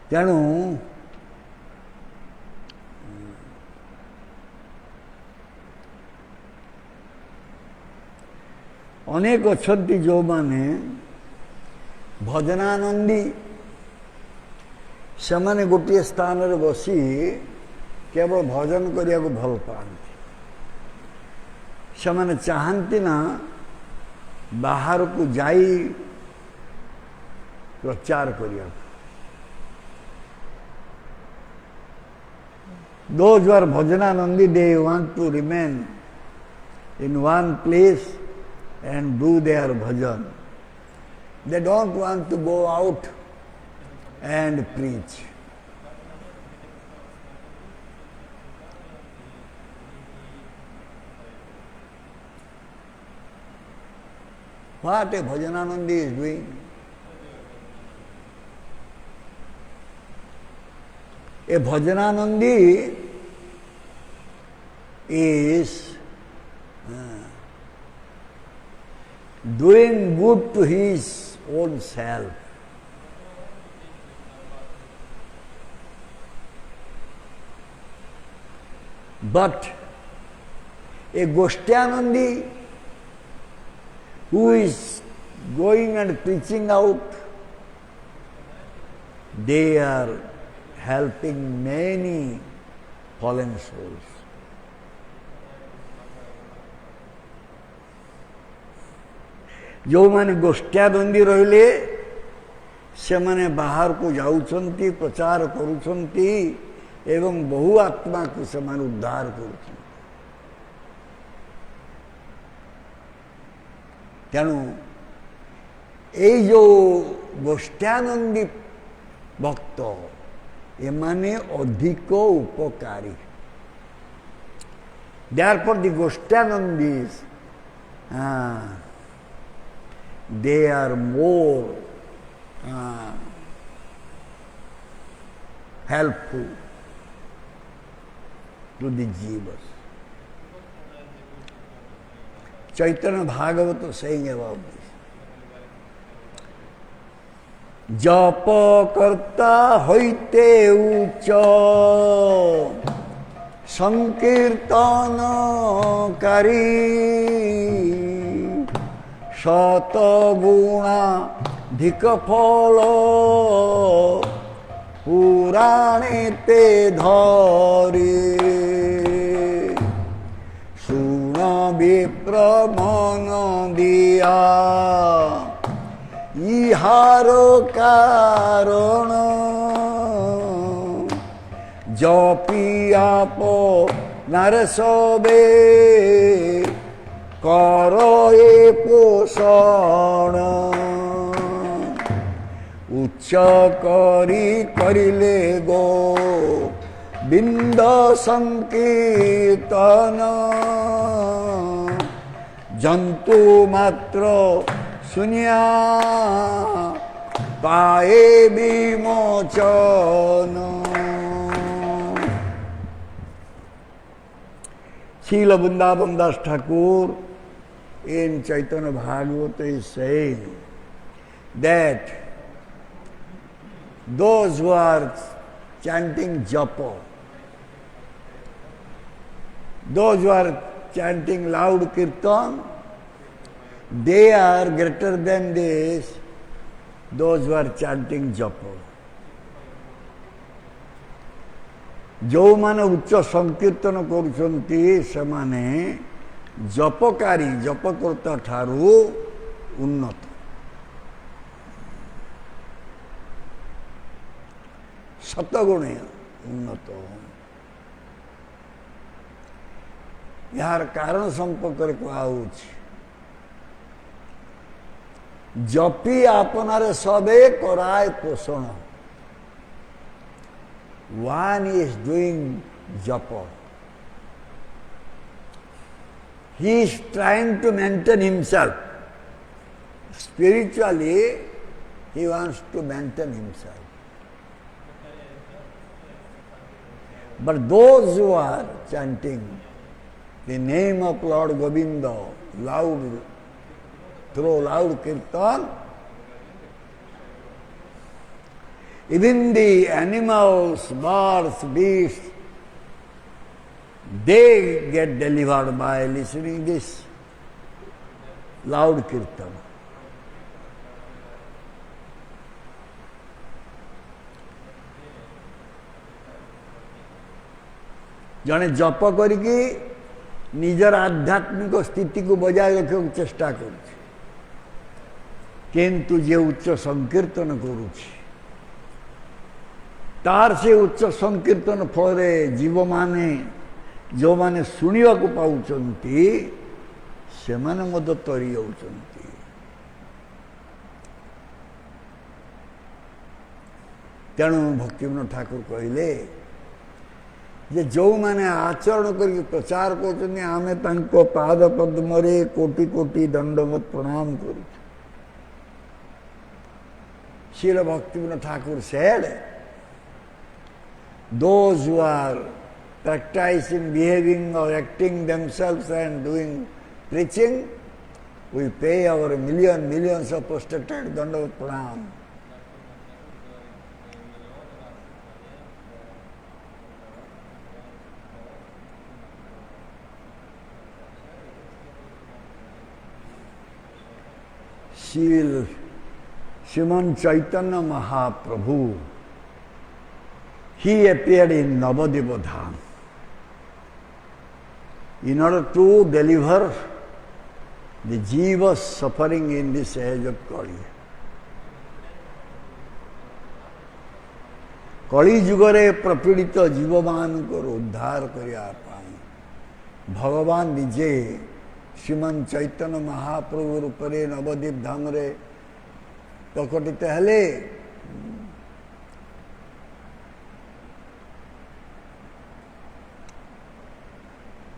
तेणु अनेक अच्छी जो माने भजनानंदी से माने गोटे स्थान रे बसी केवल भजन करिया को भल पाती से माने चाहती ना बाहर को जाई प्रचार करिया those who are bhajananandi they want to remain in one place and do their bhajan. They don't want to go out and preach. What a Bhajananandi is doing? A Bhajananandi is doing good to his own self. But a Goshtyanandi who is going and preaching out, they are helping many fallen souls. जो माने गोष्ठ्यानंदी रहिले से माने बाहर को जाउछंती प्रचार करूछंती एवं बहु आत्मा को से माने उद्धार करूछंती तेणु ये जो गोष्ठ्यानंदी भक्त ये माने अधिक उपकारी therefore the Goshtyanandis they are more helpful to the jivas. Chaitanya Bhagavata saying about this. जप कर्ता होइते उच्च संकीर्तन करी शत गुणा धिक फल पुराणे ते धरी सुन बे প্রমন দিয়া ইহার কারণ জপিয়াপ নারসবে কর এ পোষণ উচ্চ করি করিলে গো বিন্দ সংকীর্তন জন্তু মাত্র শুনিয়া পায়ে বিমোচন। Srila Vrindavan Das Thakur in Chaitanya Bhagavata is saying that those who are chanting japa, those who are chanting loud kirtan, they are greater than this, those who are chanting japa. जो माने उच्च संकीर्तन करुछंती से माने जपकारी जपकर्ता ठारू उन्नत। सतगुणे उन्नत। यार कारण संपर्क कहुछि जपी आपनारे सबे कराय पोषण। One is doing japa. He is trying to maintain himself. Spiritually, he wants to maintain himself. But those who are chanting the name of Lord Govinda loud, through loud kirtan, even the animals, birds, beasts, they get delivered by listening this loud kirtan. जने जप करिकी निजर आध्यात्मिक स्थिति को बजाय रखा चेष्टा करुछि किंतु जे उच्च संकीर्तन करुछि तार से उच्च संकीर्तन फल जीव माने जो माने शुणा को पाउचंती से माने मद तरी जाउचंती। तेणु भक्तिविनोद ठाकुर कहले जे जो माने आचरण करके प्रचार करछन्ती आमे तांको पाद पद्म रे कोटि कोटि दंडवत प्रणाम करू। Srila Bhaktivinod Thakur said, those who are practicing, behaving or acting themselves and doing preaching, we pay our millions of prostrated dandavat pranam. Sriman Chaitanya Mahaprabhu, he appeared in Navadvipa Dham in order to deliver the jivas suffering in this age of Kali. Kali jugare prapidita jivamanukar uddhar kariya pai Bhagavan nije Sriman Chaitanya Mahaprabhu rupare Navadvipa Dham re ପ୍ରକଟିତ ହେଲେ।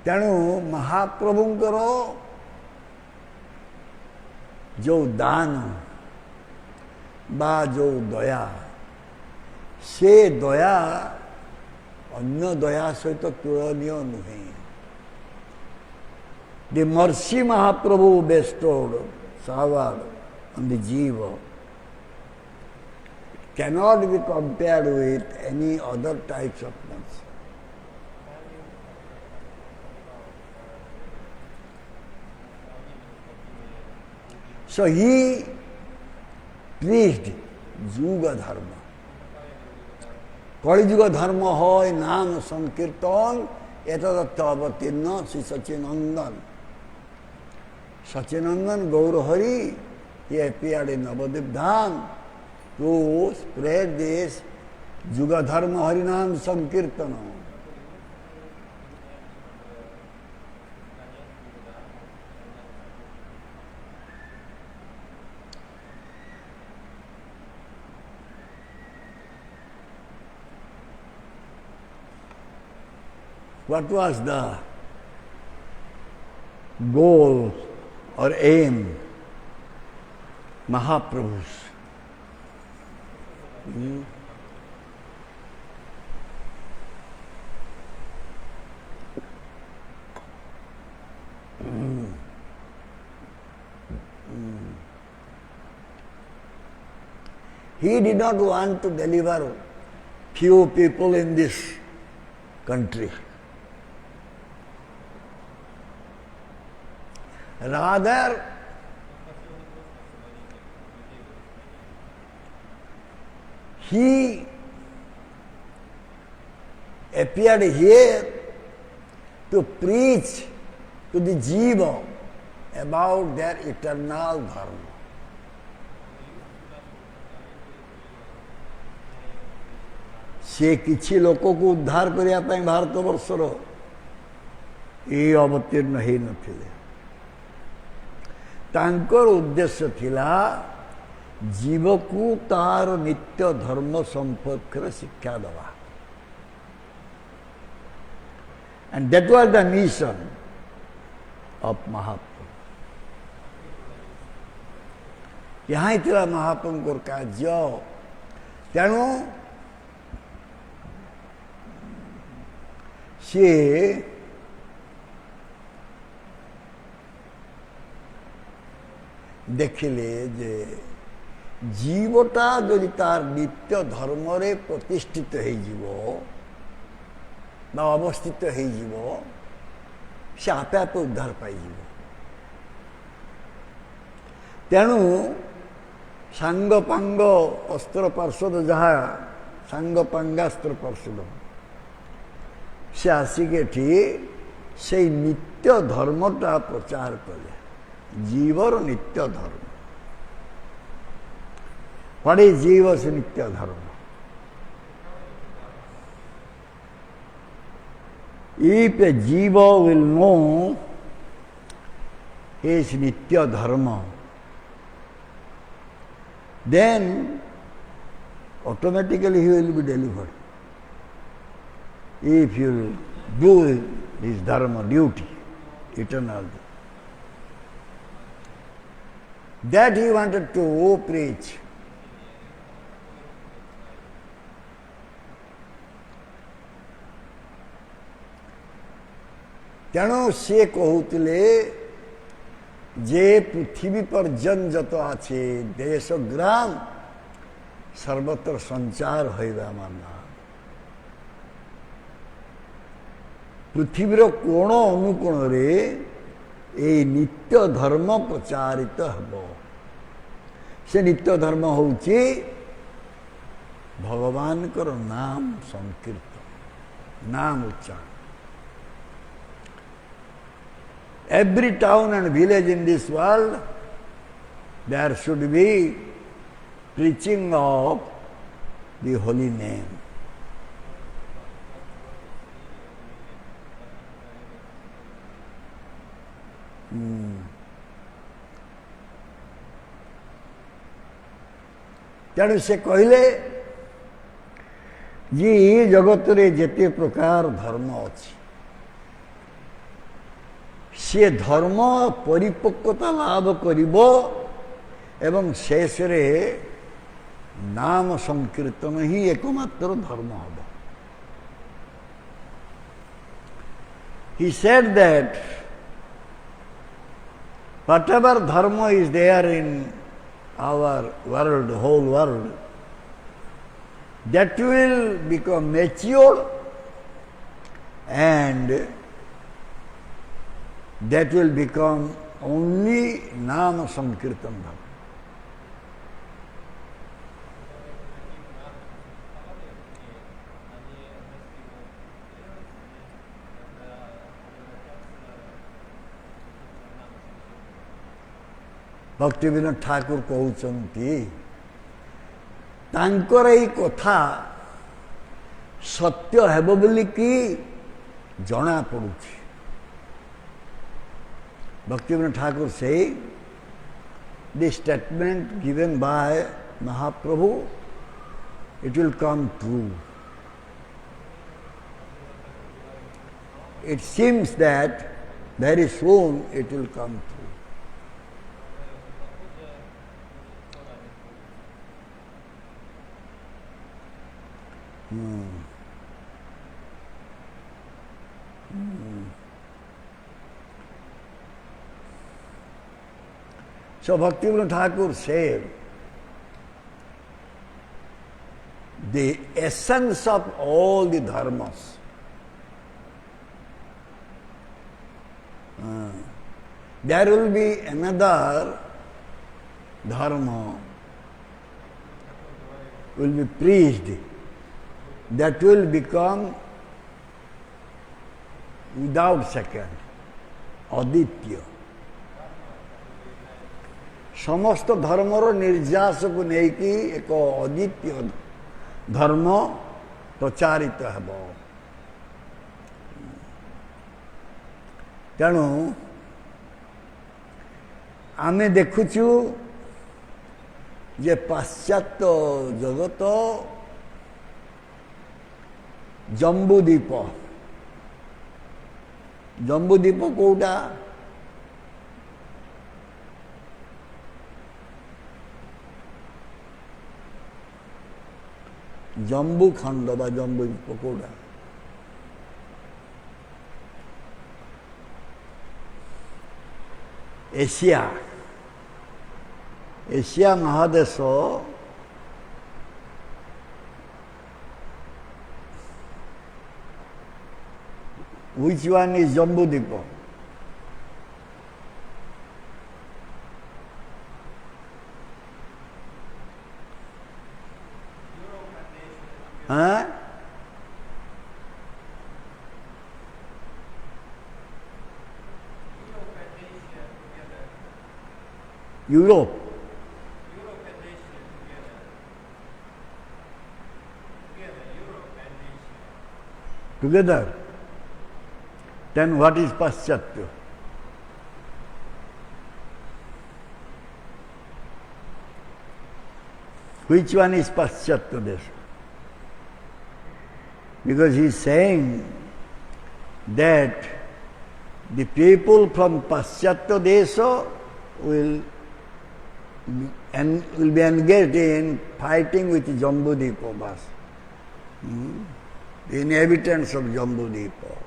ତେଣୁ ମହାପ୍ରଭୁଙ୍କର ଯେଉଁ ଦାନ ବା ଯେଉଁ ଦୟା ସେ ଦୟା ଅନ୍ୟ ଦୟା ସହିତ ତୁଳନୀୟ ନୁହେଁ। The mercy Mahaprabhu bestowed showered on the jiva cannot be compared with any other types of mercy. So he preached Yuga Dharma. Kali Yuga Dharma hoy Nam Sankirtan etadatta avatirna Sri Sachinandan. Sachinandan Gaurahari, he appeared in Navadip Dham to spread this Juga Dharma Harinam Sankirtana. What was the goal or aim? Mahaprabhu's. He did not want to deliver few people in this country. Rather, he appeared here to preach to the Jiva about their eternal dharma. से किछि लोकों को उद्धार करिया ପାଇଁ भारत ବର୍ଷର ଏ ଅବତୀର୍ଣ୍ଣ ହେଇ ନଥିଲେ ତାଙ୍କର ଉଦ୍ଦେଶ୍ୟ ଥିଲା ଜୀବକୁ ତାର ନିତ୍ୟ ଧର୍ମ ସମ୍ପର୍କରେ ଶିକ୍ଷା ଦେବା and that was the mission of Mahaprabhu. यहाँ ही ଥିଲା ମହାପ୍ରଭୁଙ୍କର କାର୍ଯ୍ୟ ତେଣୁ ସେ देखिले जे जीवटा जदि तार नित्य धर्म रे प्रतिष्ठित हो जीवो बा अवस्थित हो जीवो से आपे आपे उद्धार पाई जीवो तेणु सांग पांग अस्त्र पार्षद जहा सांग पांगास्त्र पार्षद से आसिके से नित्य धर्मटा प्रचार कले जीवर नित्य धर्म What is Jiva's nitya dharma? If a Jiva will know his nitya dharma, then automatically he will be delivered. If you do his dharma, duty, eternal duty. That he wanted to preach. तेणु से कहते जे पृथ्वी पर जन जत आछे देश ग्राम सर्वत्र संचार होइबा माना पृथ्वीर कोण अनुकोण रे ए नित्य धर्म प्रचारित हबो से नित्य धर्म होउची भगवान कर नाम संकीर्तन नाम उच्चारण Every town and village in this world, there should be preaching of the holy name. तेणु से कहले जी जगत रे जेते प्रकार धर्म अछि से धर्म परिपक्वता लाभ करिबो एवं शेष रे नाम संकीर्तन ही एकमात्र धर्म हबो He said that whatever dharma is there in our world, whole world, that will become matured and that will become only Nama Sankirtan Dharma. Bhaktivinod Thakur कहते तांकर एई कथा सत्य हेब बोलिकी जना पड़ुछि। भक्तिविनोद ठाकुर से the statement given by Mahaprabhu, it will come true. It seems that very soon it will come true. So Bhaktivinoda Thakur said, the essence of all the dharmas, there will be another dharma will be preached that will become without second, aditya. समस्त धर्मर निर्यास को लेकि एक अद्वितीय धर्म प्रचारित हेब। तेणु आमे देखुचु जे पाश्चात्य जगत जम्बूद्वीप, जम्बूद्वीप कोटा जम्बू खंड बा जम्बूद्वीप कोटा एशिया, एशिया महादेश which one is जम्बूद्वीप? हाँ? Europe, together. Then what is Paschatya? Which one is Paschatya Desha? Because he is saying that the people from Paschatya Desha will be engaged in fighting with Jambudvipa, the inhabitants of Jambudvipa.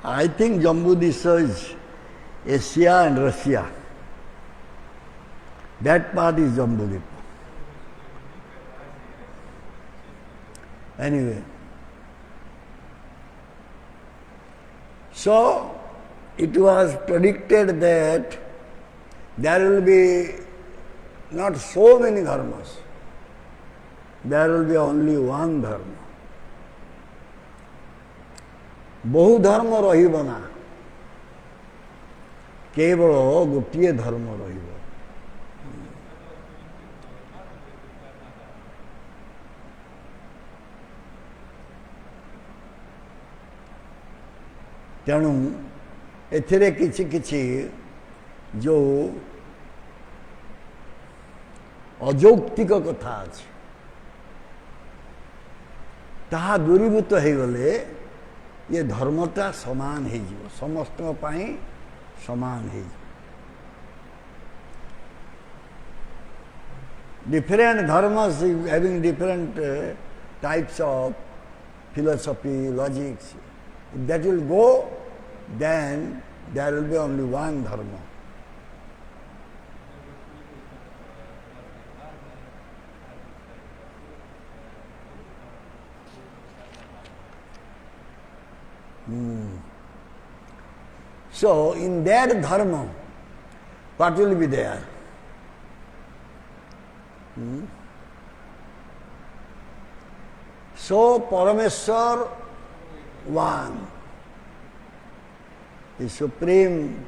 I think Jambudvipa is Asia and Russia. That part is Jambudvipa. Anyway, so it was predicted that there will be not so many dharmas. There will be only one dharma. बहु धर्म रहिब ना, केवल गोटे धर्म रहिब। तेणु एथिरे किछि किछि जो अजौक्तिक कथा अछि ताहा दूरीभूत हो गले ये धर्मटा समान हो जीव, समस्त पाई समान हो। डिफरेंट धर्मस having different types of philosophy, logics, if that will go, then there will be only one dharma. So, in that dharma, what will be there? So Parameshwar one, the Supreme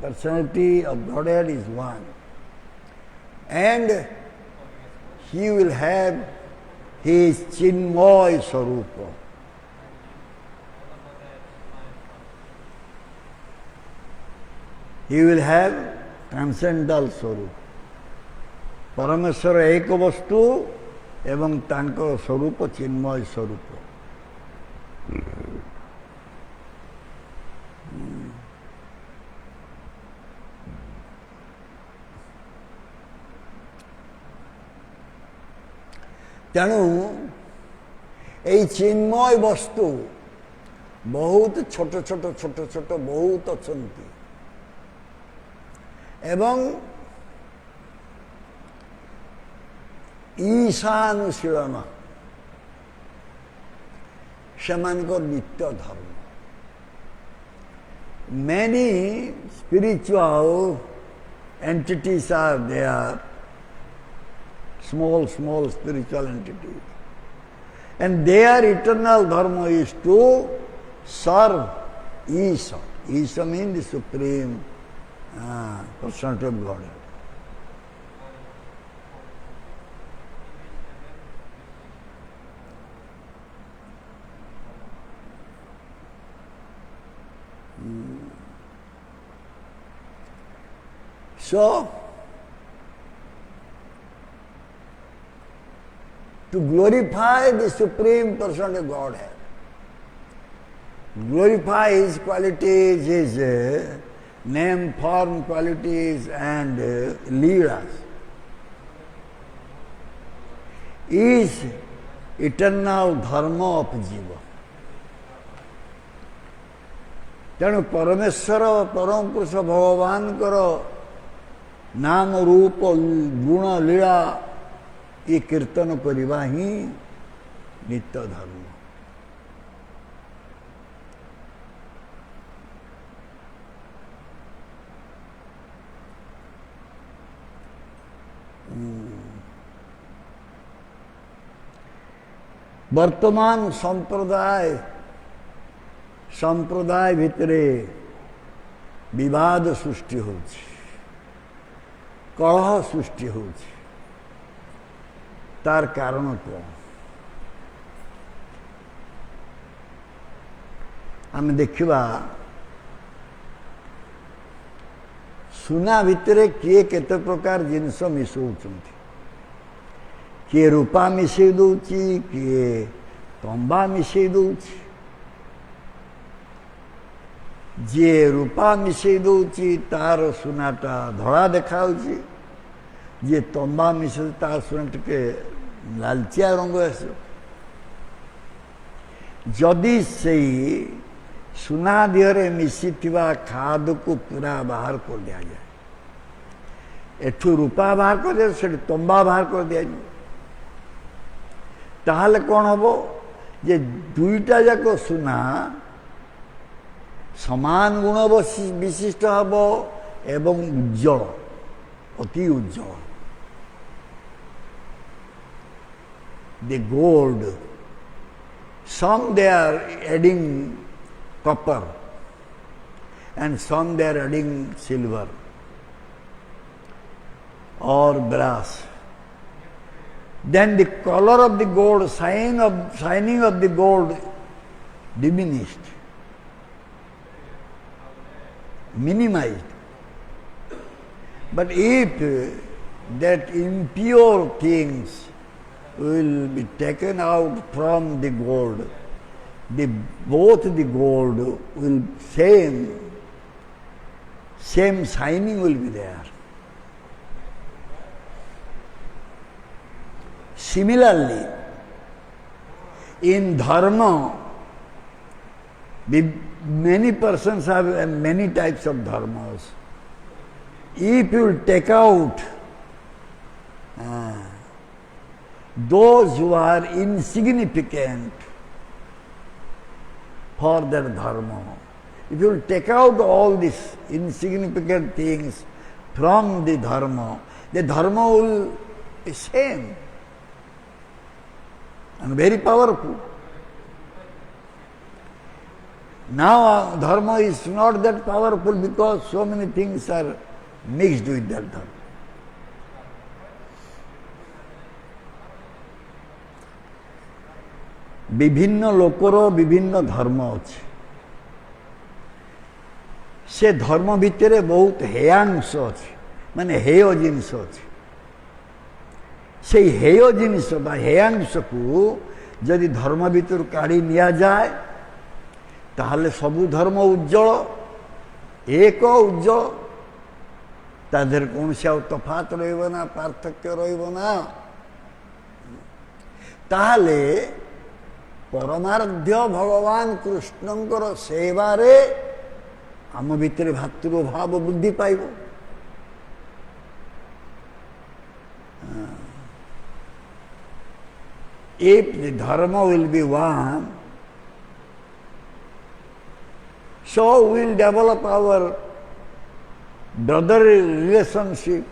Personality of Godhead is one, and he will have his Chinmay Swarupa. He will have transcendental Swarup. Parameshwar ek vastu ଏବଂ ତାଙ୍କର ସ୍ୱରୂପ ଚିନ୍ମୟ ସ୍ୱରୂପ। ତେଣୁ এই ଚିନ୍ମୟ ବସ୍ତୁ ବହୁତ ଛୋଟ ଛୋଟ ଛୋଟ ଛୋଟ ବହୁତ ଅଛନ୍ତି ଏବଂ ईशानुशीलन ସେମାନଙ୍କ ନିତ୍ୟ ଧର୍ମ। Many spiritual entities are there, small spiritual entities, and their eternal dharma is to serve Isha. Isha means the Supreme Personality of Godhead. So, to glorify the Supreme Personality of Godhead, glorify His qualities, His name, form, qualities and leelas, is eternal dharma of jiva. ତେଣୁ ପରମେଶ୍ୱର ପରମ ପୁରୁଷ ଭଗବାନଙ୍କର ନାମ ରୂପ ଗୁଣ ଲୀଳା ଏ କୀର୍ତ୍ତନ କରିବା ହିଁ ନିତ୍ୟ ଧର୍ମ। ବର୍ତ୍ତମାନ संप्रदाय भितरे विवाद सृष्टि होछि, कलह सृष्टि होछि। तार कारण कौन? आम देखिबा सुना भितरे किए केते प्रकार जिनस मिसौचंती। किए रूपा मिसई दउची, किए तंबा मिसई दउची। जे रूपा मिसई दउची तार सुनाटा धड़ा देखाउची, जे तंबा मिसई तार सुना टिके लालचिया रंग आसो। जदि सेई सुना दिहरे मिसिथिबा खाद को पूरा बाहर कर दिया जाए, एठू रूपा बाहर कर दिया, से तंबा बाहर कर दिया जाए, ताहले कौन हबो जे दुईटा जाको सुना समान गुण विशिष्ट हब एवं उज्जवल, अति उज्जवल। The gold, some they are adding copper and some they are adding silver or brass. Then the color of the gold, shining of the gold diminished, minimized. But if that impure things will be taken out from the gold, both the gold will same shining will be there. Similarly, in dharma, many persons have many types of dharmas. If you take out those who are insignificant for their dharma, if you take out all these insignificant things from the dharma will is same and very powerful. Now dharma is not that powerful because so many things are mixed with that dharma. विभिन्न लोकर विभिन्न धर्म अच्छे से धर्म भितर बहुत हेयांश अच्छे माने हेय जिनिस अच्छे से हेय जिनिस बा हेयांश को यदि धर्म भितर काढ़ी निया जाए ताहले सबु धर्म उज्जवल एक उज्जवल तादेर कौन से तफात रहिबो ना पार्थक्य रहिबो ना ताहले परमार्ध्य भगवान कृष्णंकर सेवारे आम भितर भातृभाव बुद्धि पाइब if the dharma will be one so we will develop our brotherly relationship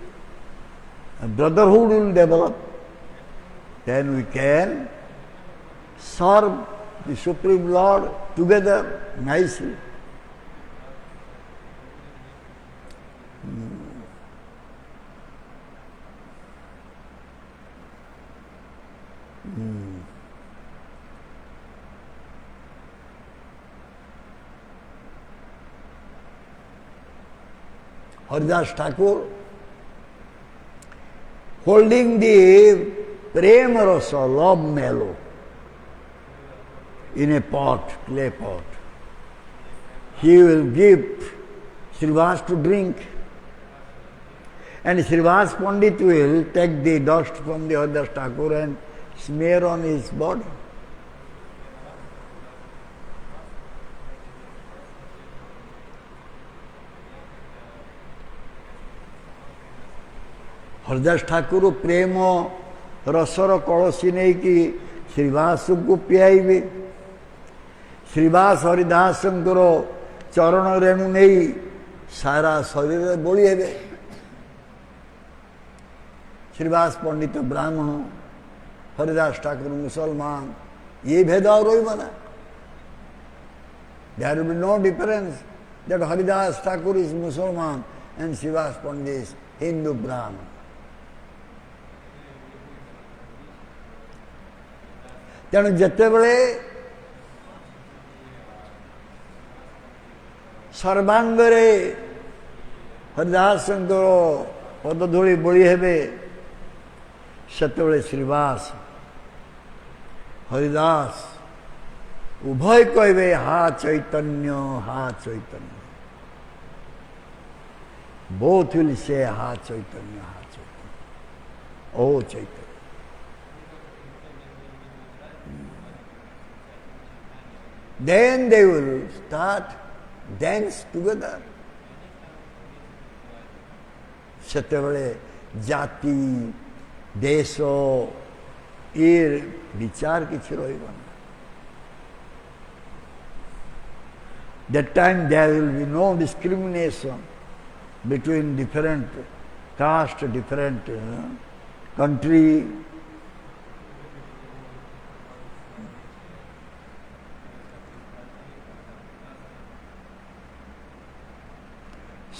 brotherhood will develop then we can serve the Supreme Lord together nicely. Haridas Thakur holding the prema rasa, love mellow, in a pot, clay pot. He will give Srivas to drink and Srivas Pandit will take the dust from the Haridas Thakur and smear on his body. Hardas Thakur प्रेम रसर कलसी नहीं कि श्रीवास को पियाइबे श्रीवास हरिदास चरण रेणु नहीं सारा शरीर बोली हेबे श्रीवास पंडित ब्राह्मण हरिदास ठाकुर मुसलमान ये भेदभाव रहिबो ना there will be no difference that Haridas Thakur is Musalman and Shrivas Pandit is Hindu Brahmin तेणु जिते बड़े सर्वांगरे हरिदास पदधूली बोली हेबे सेतेबेले श्रीवास हरिदास उभय कहबे हा चैतन्य बोथ विल से हा चैतन्य ओ चैतन्य then they will start dance together सेतेबेले जाति देश ये विचार किछि रहिबो ना that time there will be no discrimination between different caste different country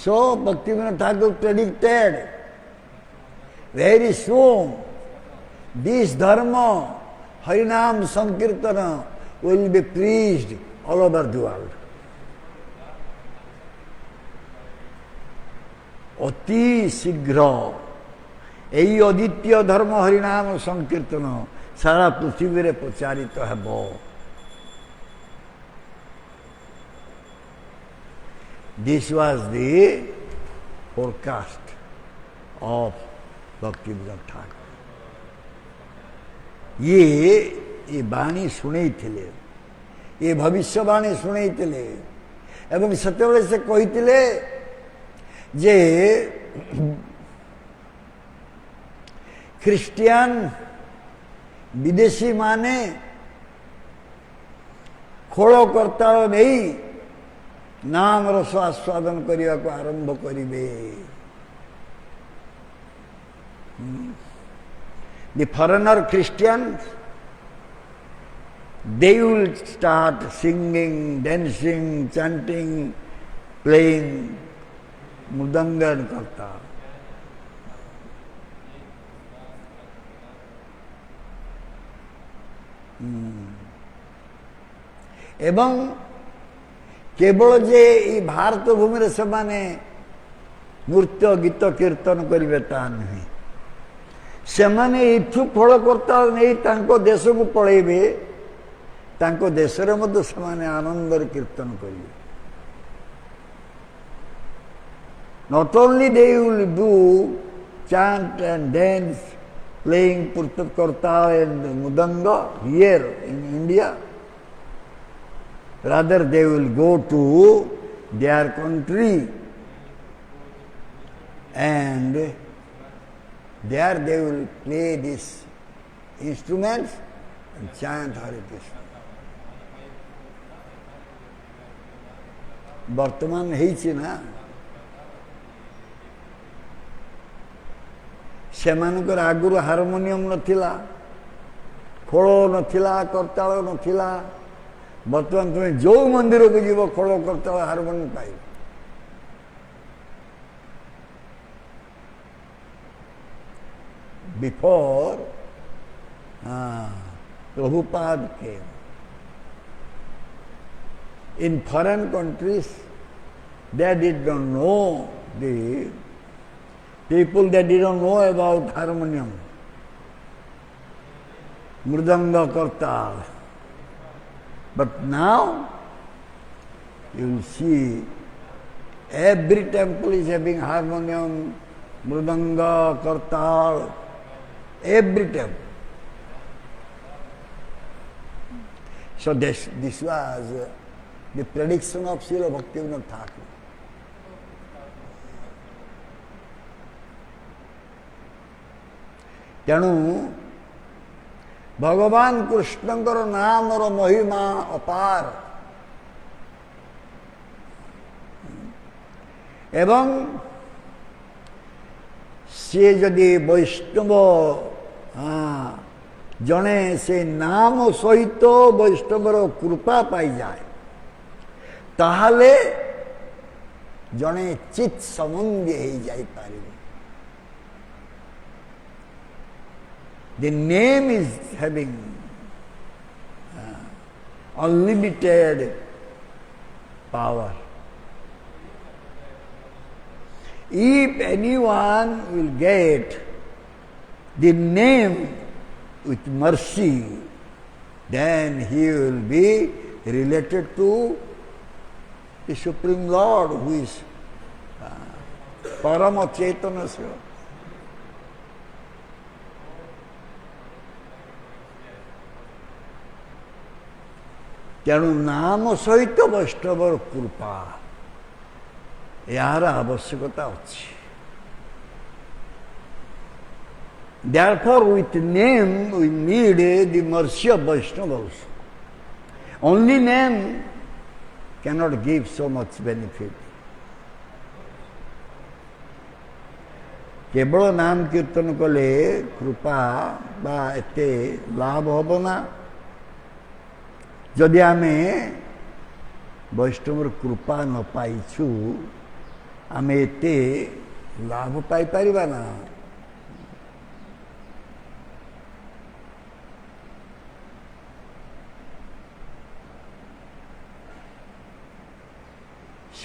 So Bhaktivinoda Thakur predicted very soon this dharma, Harinam Sankirtana will be preached all over the world. Ati Sigra, ei aditya dharma Harinam Sankirtana, sara prithivire pracharito hebo. This was the forecast of Bhaktivinoda Thakur. ये बाणी सुने थिले ये भविष्यवाणी सुने थिले एवं सत्यबेले से कहिथिले जे ख्रिस्टियन विदेशी माने खोल करताल नहीं नाम रस आस्वादन करने को आरंभ करिबे The foreigner Christians, they will start singing, dancing, chanting, playing mridanga and kartal. एवं केवल जे भारत भूमि से माने नृत्य गीत कीर्तन करेंगे ता नहीं से माने इथु फल करता नहीं तांको देश को पळेबे तांको देश रे मध्य से माने आनंद कीर्तन करेंगे not only they will do chant and dance playing purtakarta and mudanga here in India. Rather, they will go to their country and there they will play these instruments and chant Hare Krishna. Bartaman heichi na. ସେମାନଙ୍କର ଆଗରୁ harmonium ନଥିଲା ଖୋଳ ନଥିଲା କରତାଳ ନଥିଲା ବର୍ତ୍ତମାନ ତୁମେ ଯୋଉ ମନ୍ଦିରକୁ ଯିବ ଖୋଳ କରତାଳ ହାରମୋନିୟମ ପାଇବ before Prabhupada came in foreign countries they did not know the people that didn't know about harmonium, mridanga kartal. But now, you will see every temple is having harmonium, mridanga, kartal, every temple. So this was the prediction of Srila Bhaktivinoda Thakur. तेणु भगवान कृष्णଙ୍କର नामର महिमा अपार एवं सी जदि वैष्णव जड़े से नाम सहित वैष्णवर कृपा पाई जाए ताहले जड़े चित संबंधी हो जाई पारे The name is having unlimited power. If anyone will get the name with mercy, then he will be related to the Supreme Lord who is Parama Chaitanasya. तेणु नाम सहित वैष्णवर कृपा यार आवश्यकता अच्छी Therefore with name we need the mercy of Vaishnavas. Only name cannot give so much benefit. केवल नाम कीर्तन कले कृपा बा एते लाभ हब ना जदि आमे वैष्णवर कृपा न पाइछु आमे एते लाभ पाई परिबा ना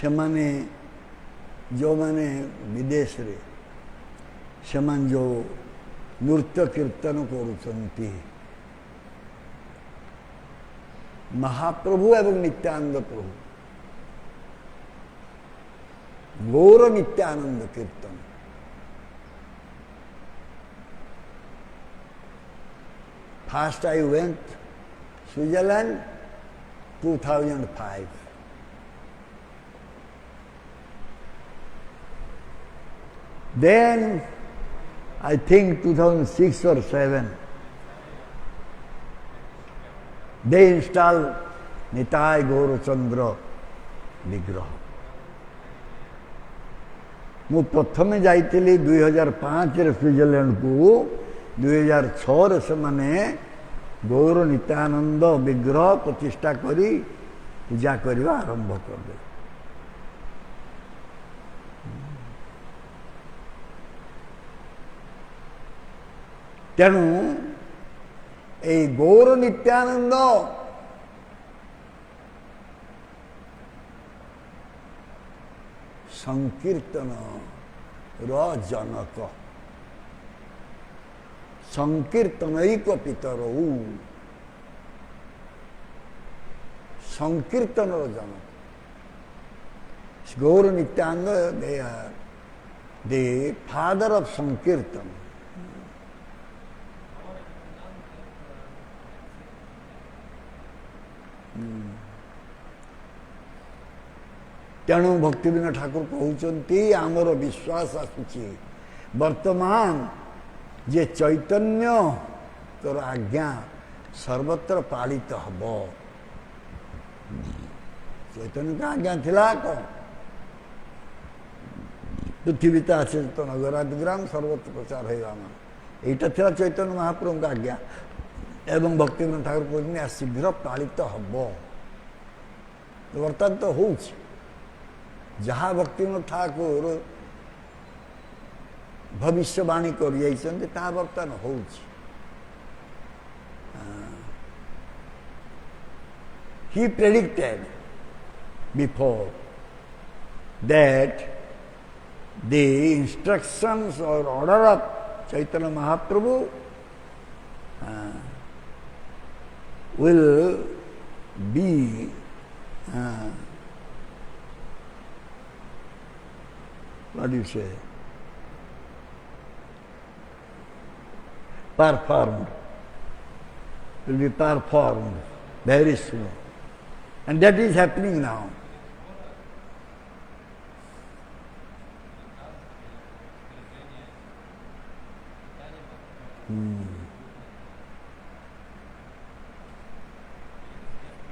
सेमाने जो माने विदेश रे सेमान जो नृत्य कीर्तन करुचंती महाप्रभु एवं नित्यानंद प्रभु गौर नित्यानंद कीर्तन First I went Switzerland 2005. Then I think 2006 or 7 they installed Nitai Gaurachandra विग्रह मु प्रथम जाइली 2005 स्विट्जरलैंड को 2006 से माने गौर नित्यानंद विग्रह प्रतिष्ठा करी पूजा करवा आरंभ करदे। तेणु ए गौर नित्यानंद संकीर्तन जनक संकीर्तनैक पितरौ संकीर्तन जनक Gaur Nityananda they are the father of sankirtan. तेणु भक्तिविनोद ठाकुर कहते आमर विश्वास आसुची वर्तमान जे चैतन्य तोर आज्ञा सर्वत्र पालित हब। चैतन्य का आज्ञा थिला कौन पृथ्वी आचरित नगरादिग्राम सर्वत्र प्रचार होगा यहाँ थिला चैतन्य महाप्रभु का आज्ञा एवं भक्तिविनोद ठाकुर कहते शीघ्र पालित हब। बर्तमान तो हो जहाँ भक्तिविनोद ठाकुर भविष्यवाणी कर बर्तमान हो। He predicted before that the instructions or order of Chaitanya Mahaprabhu will be what do you say? Performed. Will be performed very soon. And that is happening now.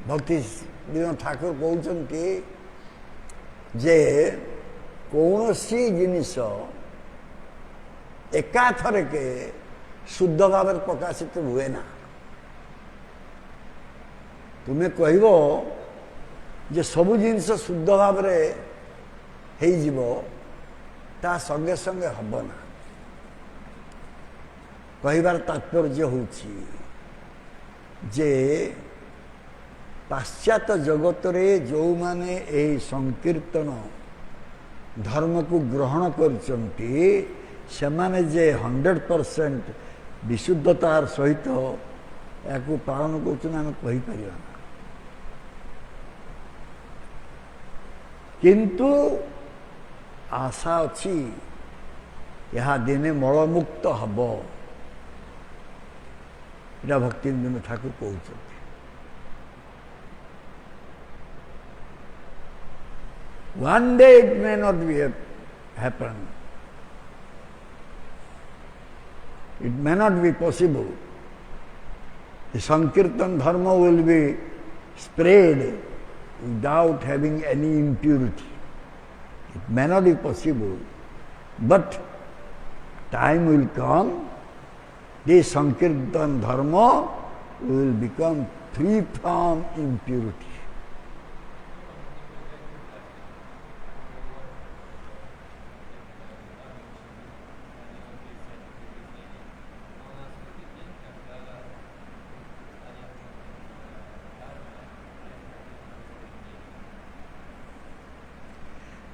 भक्ति विनोद ठाकुर कहते जे कौन सी जिनिस एकाथर के शुद्ध भाव प्रकाशित हुए ना। तुम्हें कहबो जे सबु जिनिस शुद्ध भाव ता संगे संगे हब ना। कहबार तात्पर्य होची जे पाश्चात्य जगत रे जो माने ए संकीर्तन धर्म को ग्रहण करचंती सेमाने जे 100% विशुद्धतार सहित या पालन कर किंतु आशा अच्छी यह दिने मलमुक्त हब। इटा भक्तिविनोद ठाकुर कहते one day it may not be happen, it may not be possible. The Sankirtan dharma will be spread without having any impurity. It may not be possible, but time will come, the Sankirtan dharma will become free from impurity.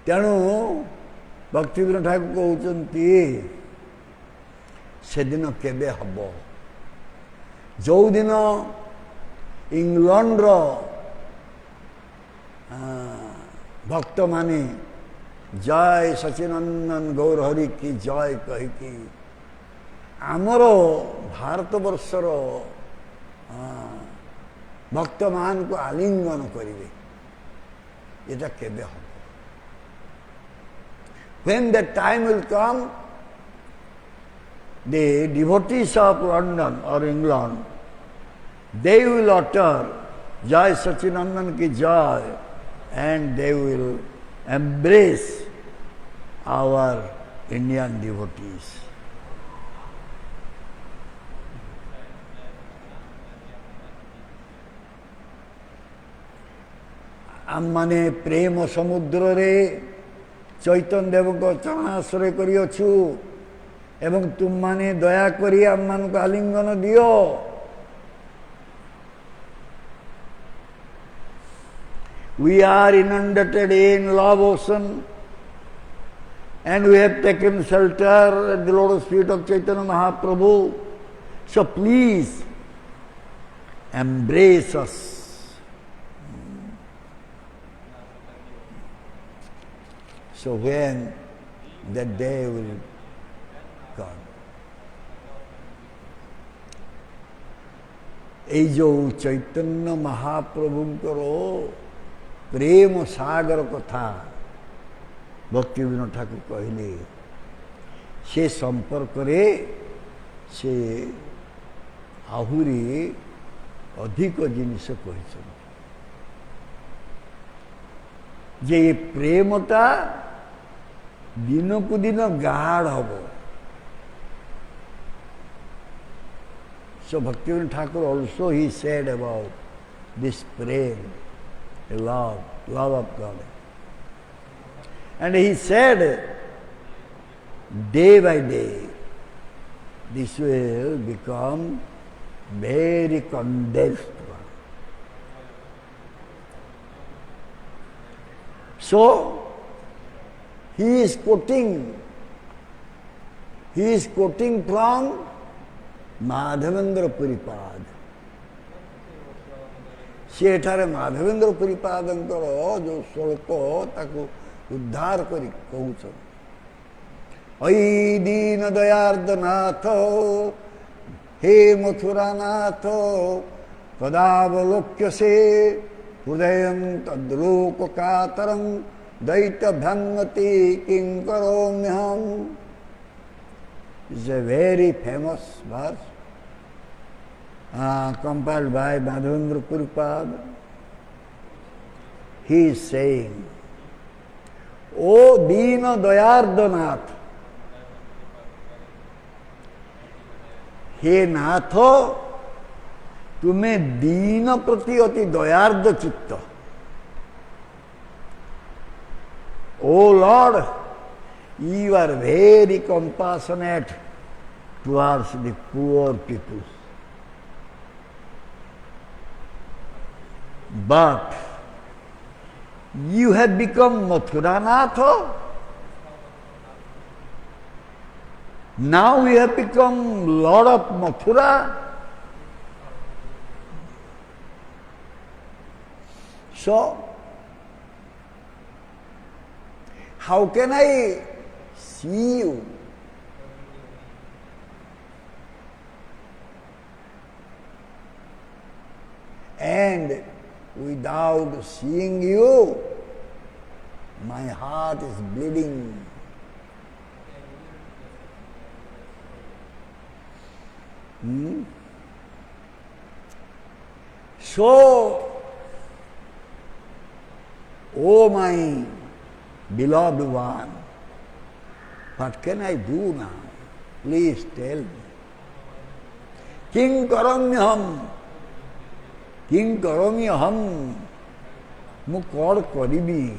तेणु भक्तिविनोद ठाकुर कहते से दिन केबे hub जो दिन England भक्त माने जय सचिनंदन गौरहरि की जय कहीकि आमर भारत वर्षर भक्त मान को आलिंगन करेंगे ये केबे हम। When that time will come, the devotees of London or England, they will utter Jai Sachinandan ki Jai, and they will embrace our Indian devotees. आम माने प्रेम समुद्र रे चैतन्य देव को चरणाश्रय करियछु एवं तुम माने दया करी आम मान को आलिंगन दियो। We are inundated in love ocean and we have taken shelter at the lotus feet of Chaitanya Mahaprabhu. So please embrace us. So when that day will come, এই जो चैतन्य महाप्रभुंकर प्रेम सागर कथा भक्ति विनोद ठाकुर कहले से संपर्क रे से आहुरी अधिक जिनिस कहछन जे प्रेमटा दिन को दिन गाढ़ हम। So Bhaktivinoda Thakur also he said about this prem, love of God. And he said, day by day, this will become very condensed one. So, he is quoting from Madhavendra Puripad. सेठारे Madhavendra परिपादंकर जो श्लोक ताको उद्धार करी कहूछन ऐ दीन दयार्दनाथ हे मथुरानाथ कदावलोक्य से हृदय तद्लोक कातरं दैत्य भंगति किं करोम्यहम। Is a very famous verse compiled by Madhavendra Puripad. He is saying, O Dina Dayardanath, हे नाथ तुम्हें दीन प्रति अति दयार्द चित्त। O Lord, you are very compassionate towards the poor people. But you have become Mathuranatha. Now you have become Lord of Mathura. So, how can I see you? And without seeing you, my heart is bleeding. So, oh my beloved one, what can I do now? Please tell me. King karamyam. किं करोमि हम मु कौन करिबी।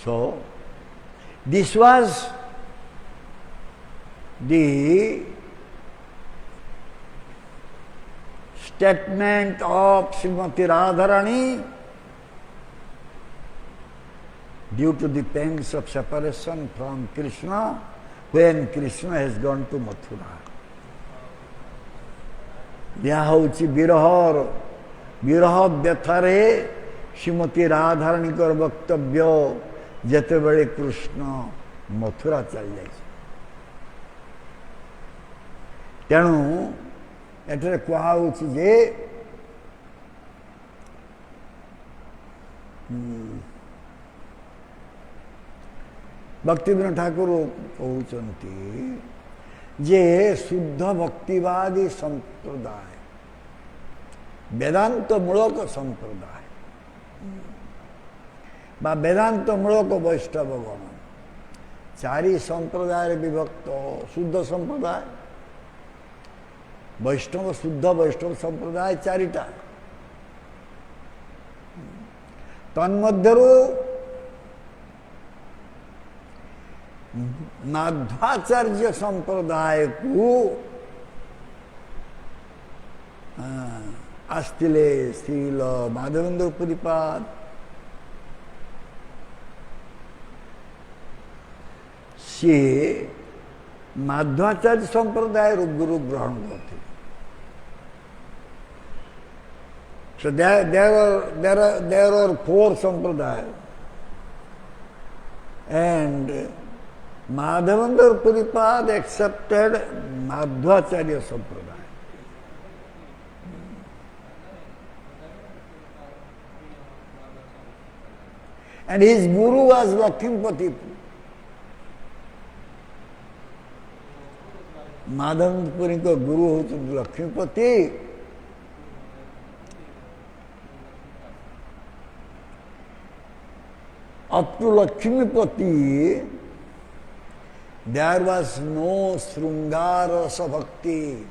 So this was the statement of Srimati Radharani due to the pangs of separation from Krishna when Krishna has gone to Mathura. यह हूँ विरह व्यथारे श्रीमती राधाराणी कर वक्तव्य जेते बड़े कृष्ण मथुरा चल जाए। तेणु एठारे कहुछि जे भक्तिविनोद ठाकुर कहउछन्ति जे शुद्ध भक्तिवादी संप्रदाय वेदांत मूलक संप्रदाय बा वेदांत मूलक वैष्णवगण चारि संप्रदाय विभक्त शुद्ध संप्रदाय वैष्णव शुद्ध वैष्णव संप्रदाय चारिटा तन्मध्यरु माध्वाचार्य संप्रदाय को आस्तिले श्रील माधवेंद्र पुरीपाद सी माध्वाचार्य संप्रदाय गुरु ग्रहण करते. So there are four sampradayas, and Madhavendra Puripad accepted Madhvacharya sampradaya. And his guru was Lakshmipati. Madhavendra Puri का गुरु होते Lakshmipati. Up to Lakshmipati, there was no Srungara Rasa Bhakti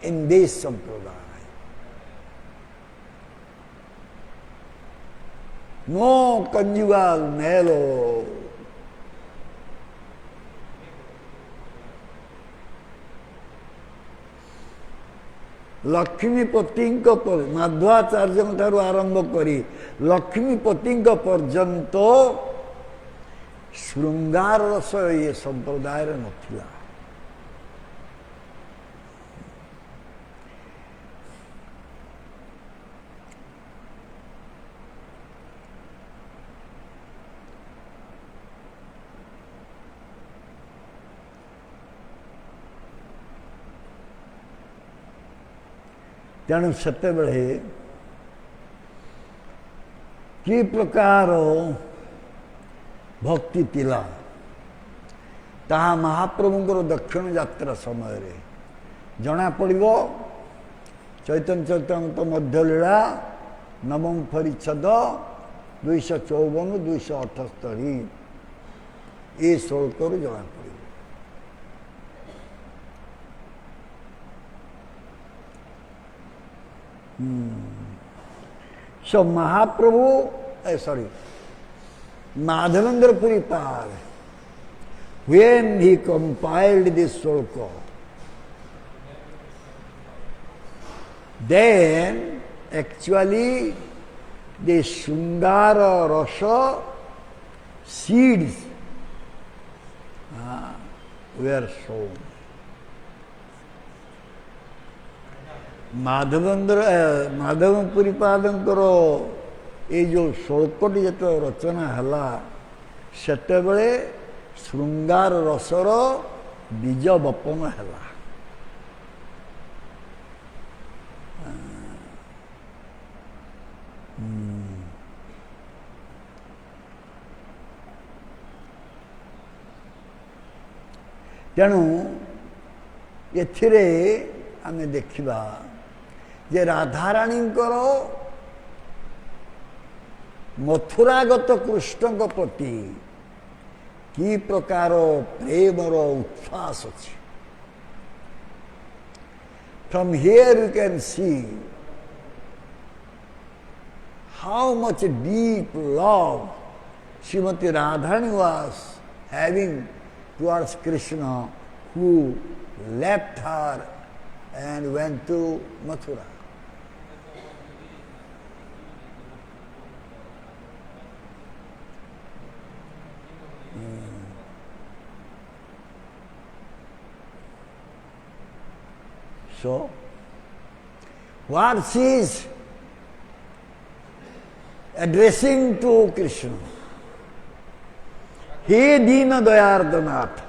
in this sampradaya. No conjugal mellow. Lakshmipati Madhvacharya ठारू आरंभ करी लक्ष्मीपति पर्यंत श्रृंगार रस ये संप्रदाय नथिला. तेणु सेते कि प्रकार भक्ति थिला ताहा महाप्रभुंकर दक्षिण यात्रा समय रे जना पड़िबो. चैतन्य चैतन्य मध्य लीला नवम परिच्छेद 254 278 ये श्लोक जना पड़िबो. So Mahaprabhu, Madhavendra Puripad, when he compiled this sloka, then actually the Sundara Rasa seeds were sown. Madhav पुरीपादंकर ये जो श्लोकटी जो रचना है सेते बेले श्रृंगार रसर बीज बपन है. तेणु एथिरे आमे देखिबा जे राधाराणी मथुरागत कृष्ण प्रति कि प्रकार प्रेमर उच्छ्वास अच्छी. From here you can see how much deep love Srimati Radharani was having towards Krishna, who left her and went to Mathura. So, what she is addressing to Krishna, He Dina Dayardanath,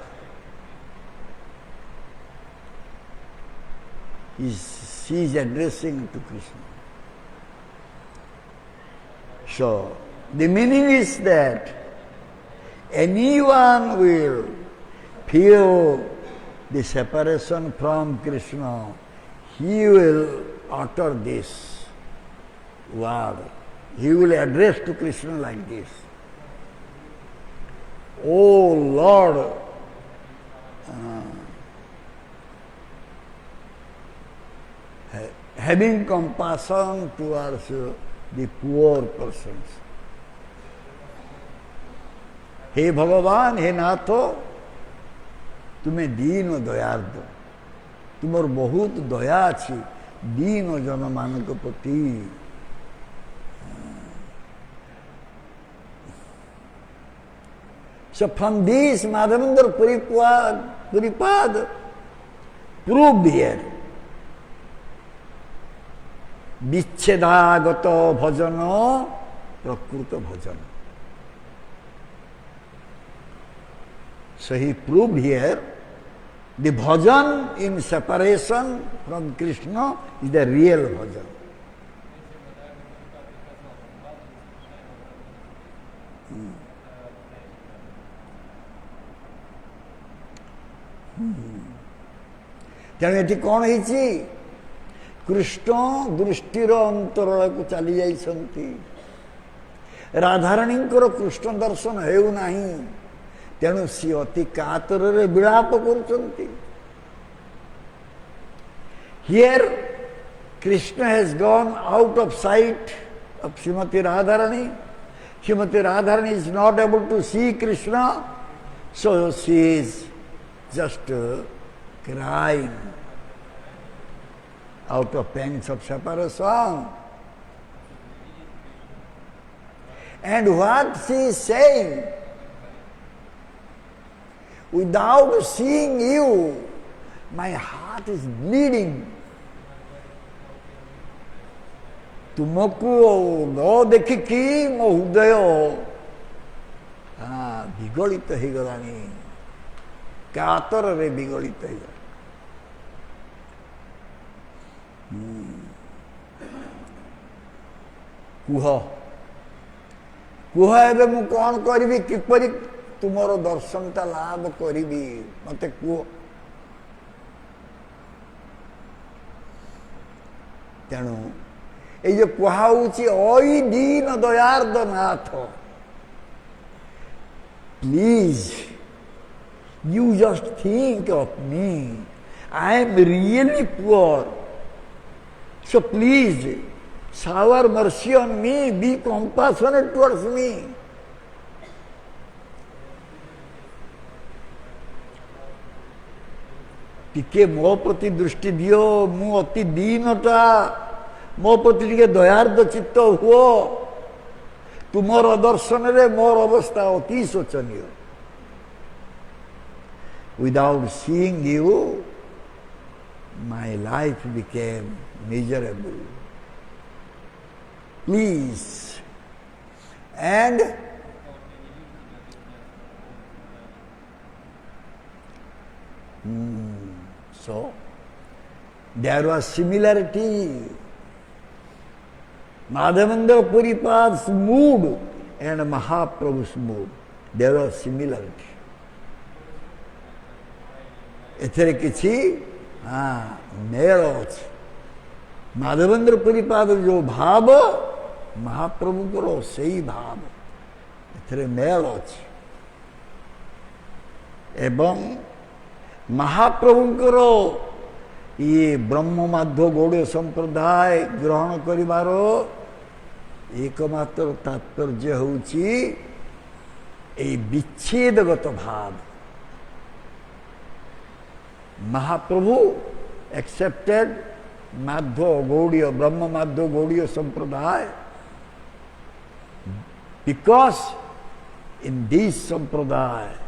she is addressing to Krishna. So, the meaning is that anyone will feel the separation from Krishna, he will utter this word. He will address to Krishna like this: "Oh Lord, having compassion towards the poor persons. हे भगवान, हे नाथ, तुम्हें दीन दयार्द, तुमर बहुत दया अच्छी दीन जन मान प्रति. So from this Madhavendra Puripad proved here Vichedagato bhajana prakruta bhajana. So he proved here the bhajan in separation from Krishna is the real bhajan. तेणु ये कौन है कृष्ण दृष्टिर अंतराल को चली जाइछंती राधाराणी कृष्ण दर्शन हेउना तेणु सी अति कातर रे विलाप करुचंती. Here Krishna has gone out of sight of Shrimati Radharani. Shrimati Radharani is not able to see Krishna, so she is just crying out of pangs of separation. And what she is saying, without seeing you, my heart is bleeding. तुमको न देखिकी मो हृदय विगलित हो गलानी, कातर रे विगलित हो. कुह कुह एबे मु कौन करिबी, किपरि तुमरो दर्शनता लाभ करिबी, मते कुह. तेणु ये जो कुहाउची ओई दीन दयार्द नाथ, please you just think of me. I am really poor. So please, shower mercy on me, be compassionate towards me. टिके मो प्रति दृष्टि दियो, मु अति दीनटा, मो प्रति टिके दयार्द चित्त हुओ. तुमर दर्शन रे मोर अवस्था अति शोचनीय. Without seeing you, my life became miserable. Please. And so there was similarity. Madhavendra Puripad's mood and Mahaprabhu's mood, there was similarity. एथरे किसी मेल अच्छे. माधवेंद्र परिपाद जो भाव महाप्रभु को से ही भाव एथरे मेल अच्छे. एवं महाप्रभु को ये ब्रह्म माध्य गौड़ संप्रदाय ग्रहण करिवार एकमात्र तात्पर्य होउची ए विच्छेदगत भाव. महाप्रभु accepted Madhva Gaudiya, Brahma Madhva Gaudiya Sampradaya because in this Sampradaya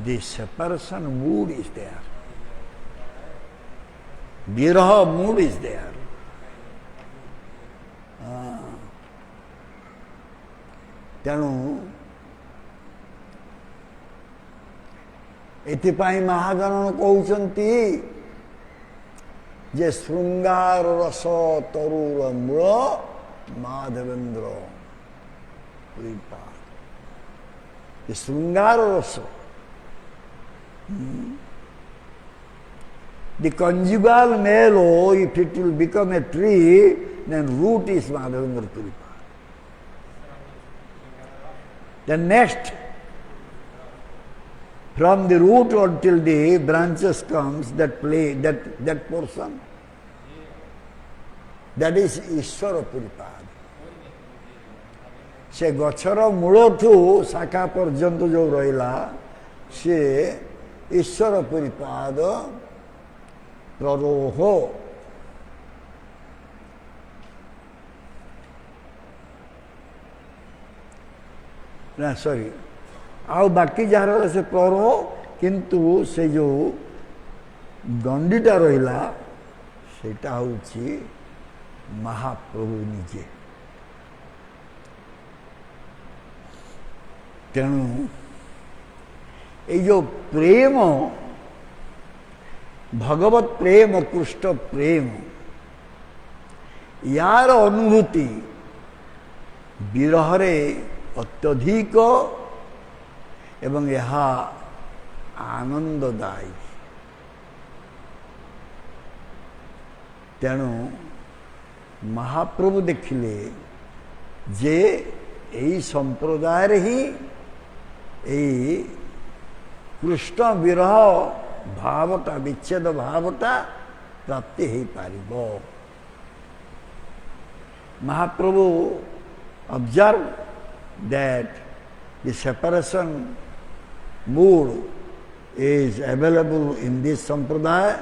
the separation mood is there, Viraha mood is there. तेणु एथिपाई महागणन कहउचंती जे श्रृंगार रस तरुर मूल माधवेंद्र परिपाद. श्रृंगार रस, the conjugal male, if it will become a tree, then root is Madhavendra Puripad. Then next, from the root until the branches comes, that portion That is ଈଶ୍ୱର ପୁରୀପାଦ। ସେ ଗଛର ମୂଳଠୁ ଶାଖା ପର୍ଯ୍ୟନ୍ତ ଯେଉଁ ରହିଲା ସେ ଈଶ୍ୱର ପୁରୀପାଦ ପ୍ରରୋହ। ନା ସରି ଆଉ ବାକି ଯାହାର ସେ ପ୍ରରୋହ, କିନ୍ତୁ ସେ ଯେଉଁ ଗଣ୍ଡିଟା ରହିଲା ସେଇଟା ହେଉଛି ମହାପ୍ରଭୁ ନିଜେ। ତେଣୁ ଏଇ ଯେଉଁ ପ୍ରେମ, ଭଗବତ ପ୍ରେମ, କୃଷ୍ଣ ପ୍ରେମ, ୟାର ଅନୁଭୂତି ବିରହରେ ଅତ୍ୟଧିକ ଏବଂ ଏହା ଆନନ୍ଦଦାୟୀ। ତେଣୁ ମହାପ୍ରଭୁ ଦେଖିଲେ ଯେ ଏହି ସମ୍ପ୍ରଦାୟରେ ହିଁ ଏଇ କୃଷ୍ଣ ବିରହ ଭାବଟା, ବିଚ୍ଛେଦ ଭାବଟା ପ୍ରାପ୍ତି ହେଇପାରିବ। ମହାପ୍ରଭୁ observe that the separation mood is available in this sampradaya.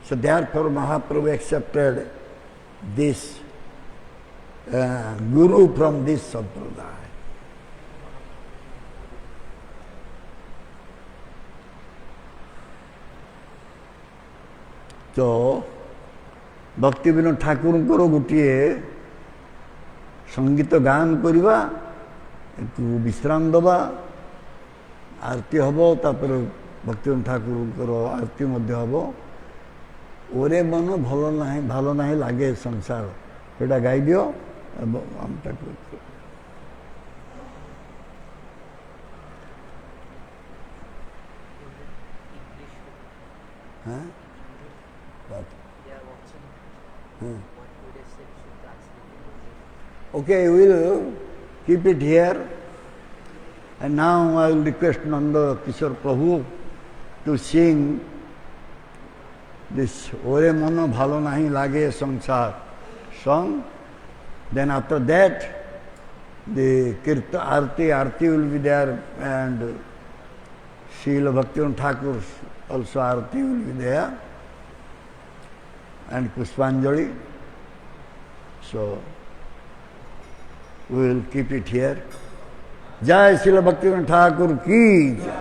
So therefore Mahaprabhu accepted this guru from this sampradaya. तो भक्ति विनोद ठाकुर गोटे संगीत गान करवा, विश्राम दबा, आरती हम, तापर भक्ति विनोद ठाकुर आरती हम। ओरे मन भल ना लगे संसार, एटा गाई दियो हम ठाकुर। हाँ Okay, we will keep it here. And now I will request Nanda Kishore Prabhu to sing this Ore Mano Bhalo Nahi Lage Sansar song. Then after that, the Kirtan Arti will be there, and Srila Bhaktivinoda Thakur also Arti will be there, and Pushpanjali. So we will keep it here. Jai Srila Bhaktivinoda Thakur ki Jai,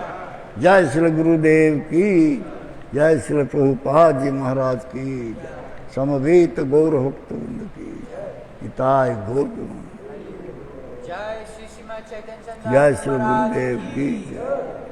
Jai Srila Gurudev ki Jai, Srila Prabhupada Ji Maharaj ki Jai, Samaveta Gaura Bhakta ki Itai Gaur Jai Sri Srimad Chaitanya Jai Srila Gurudev ki Jai.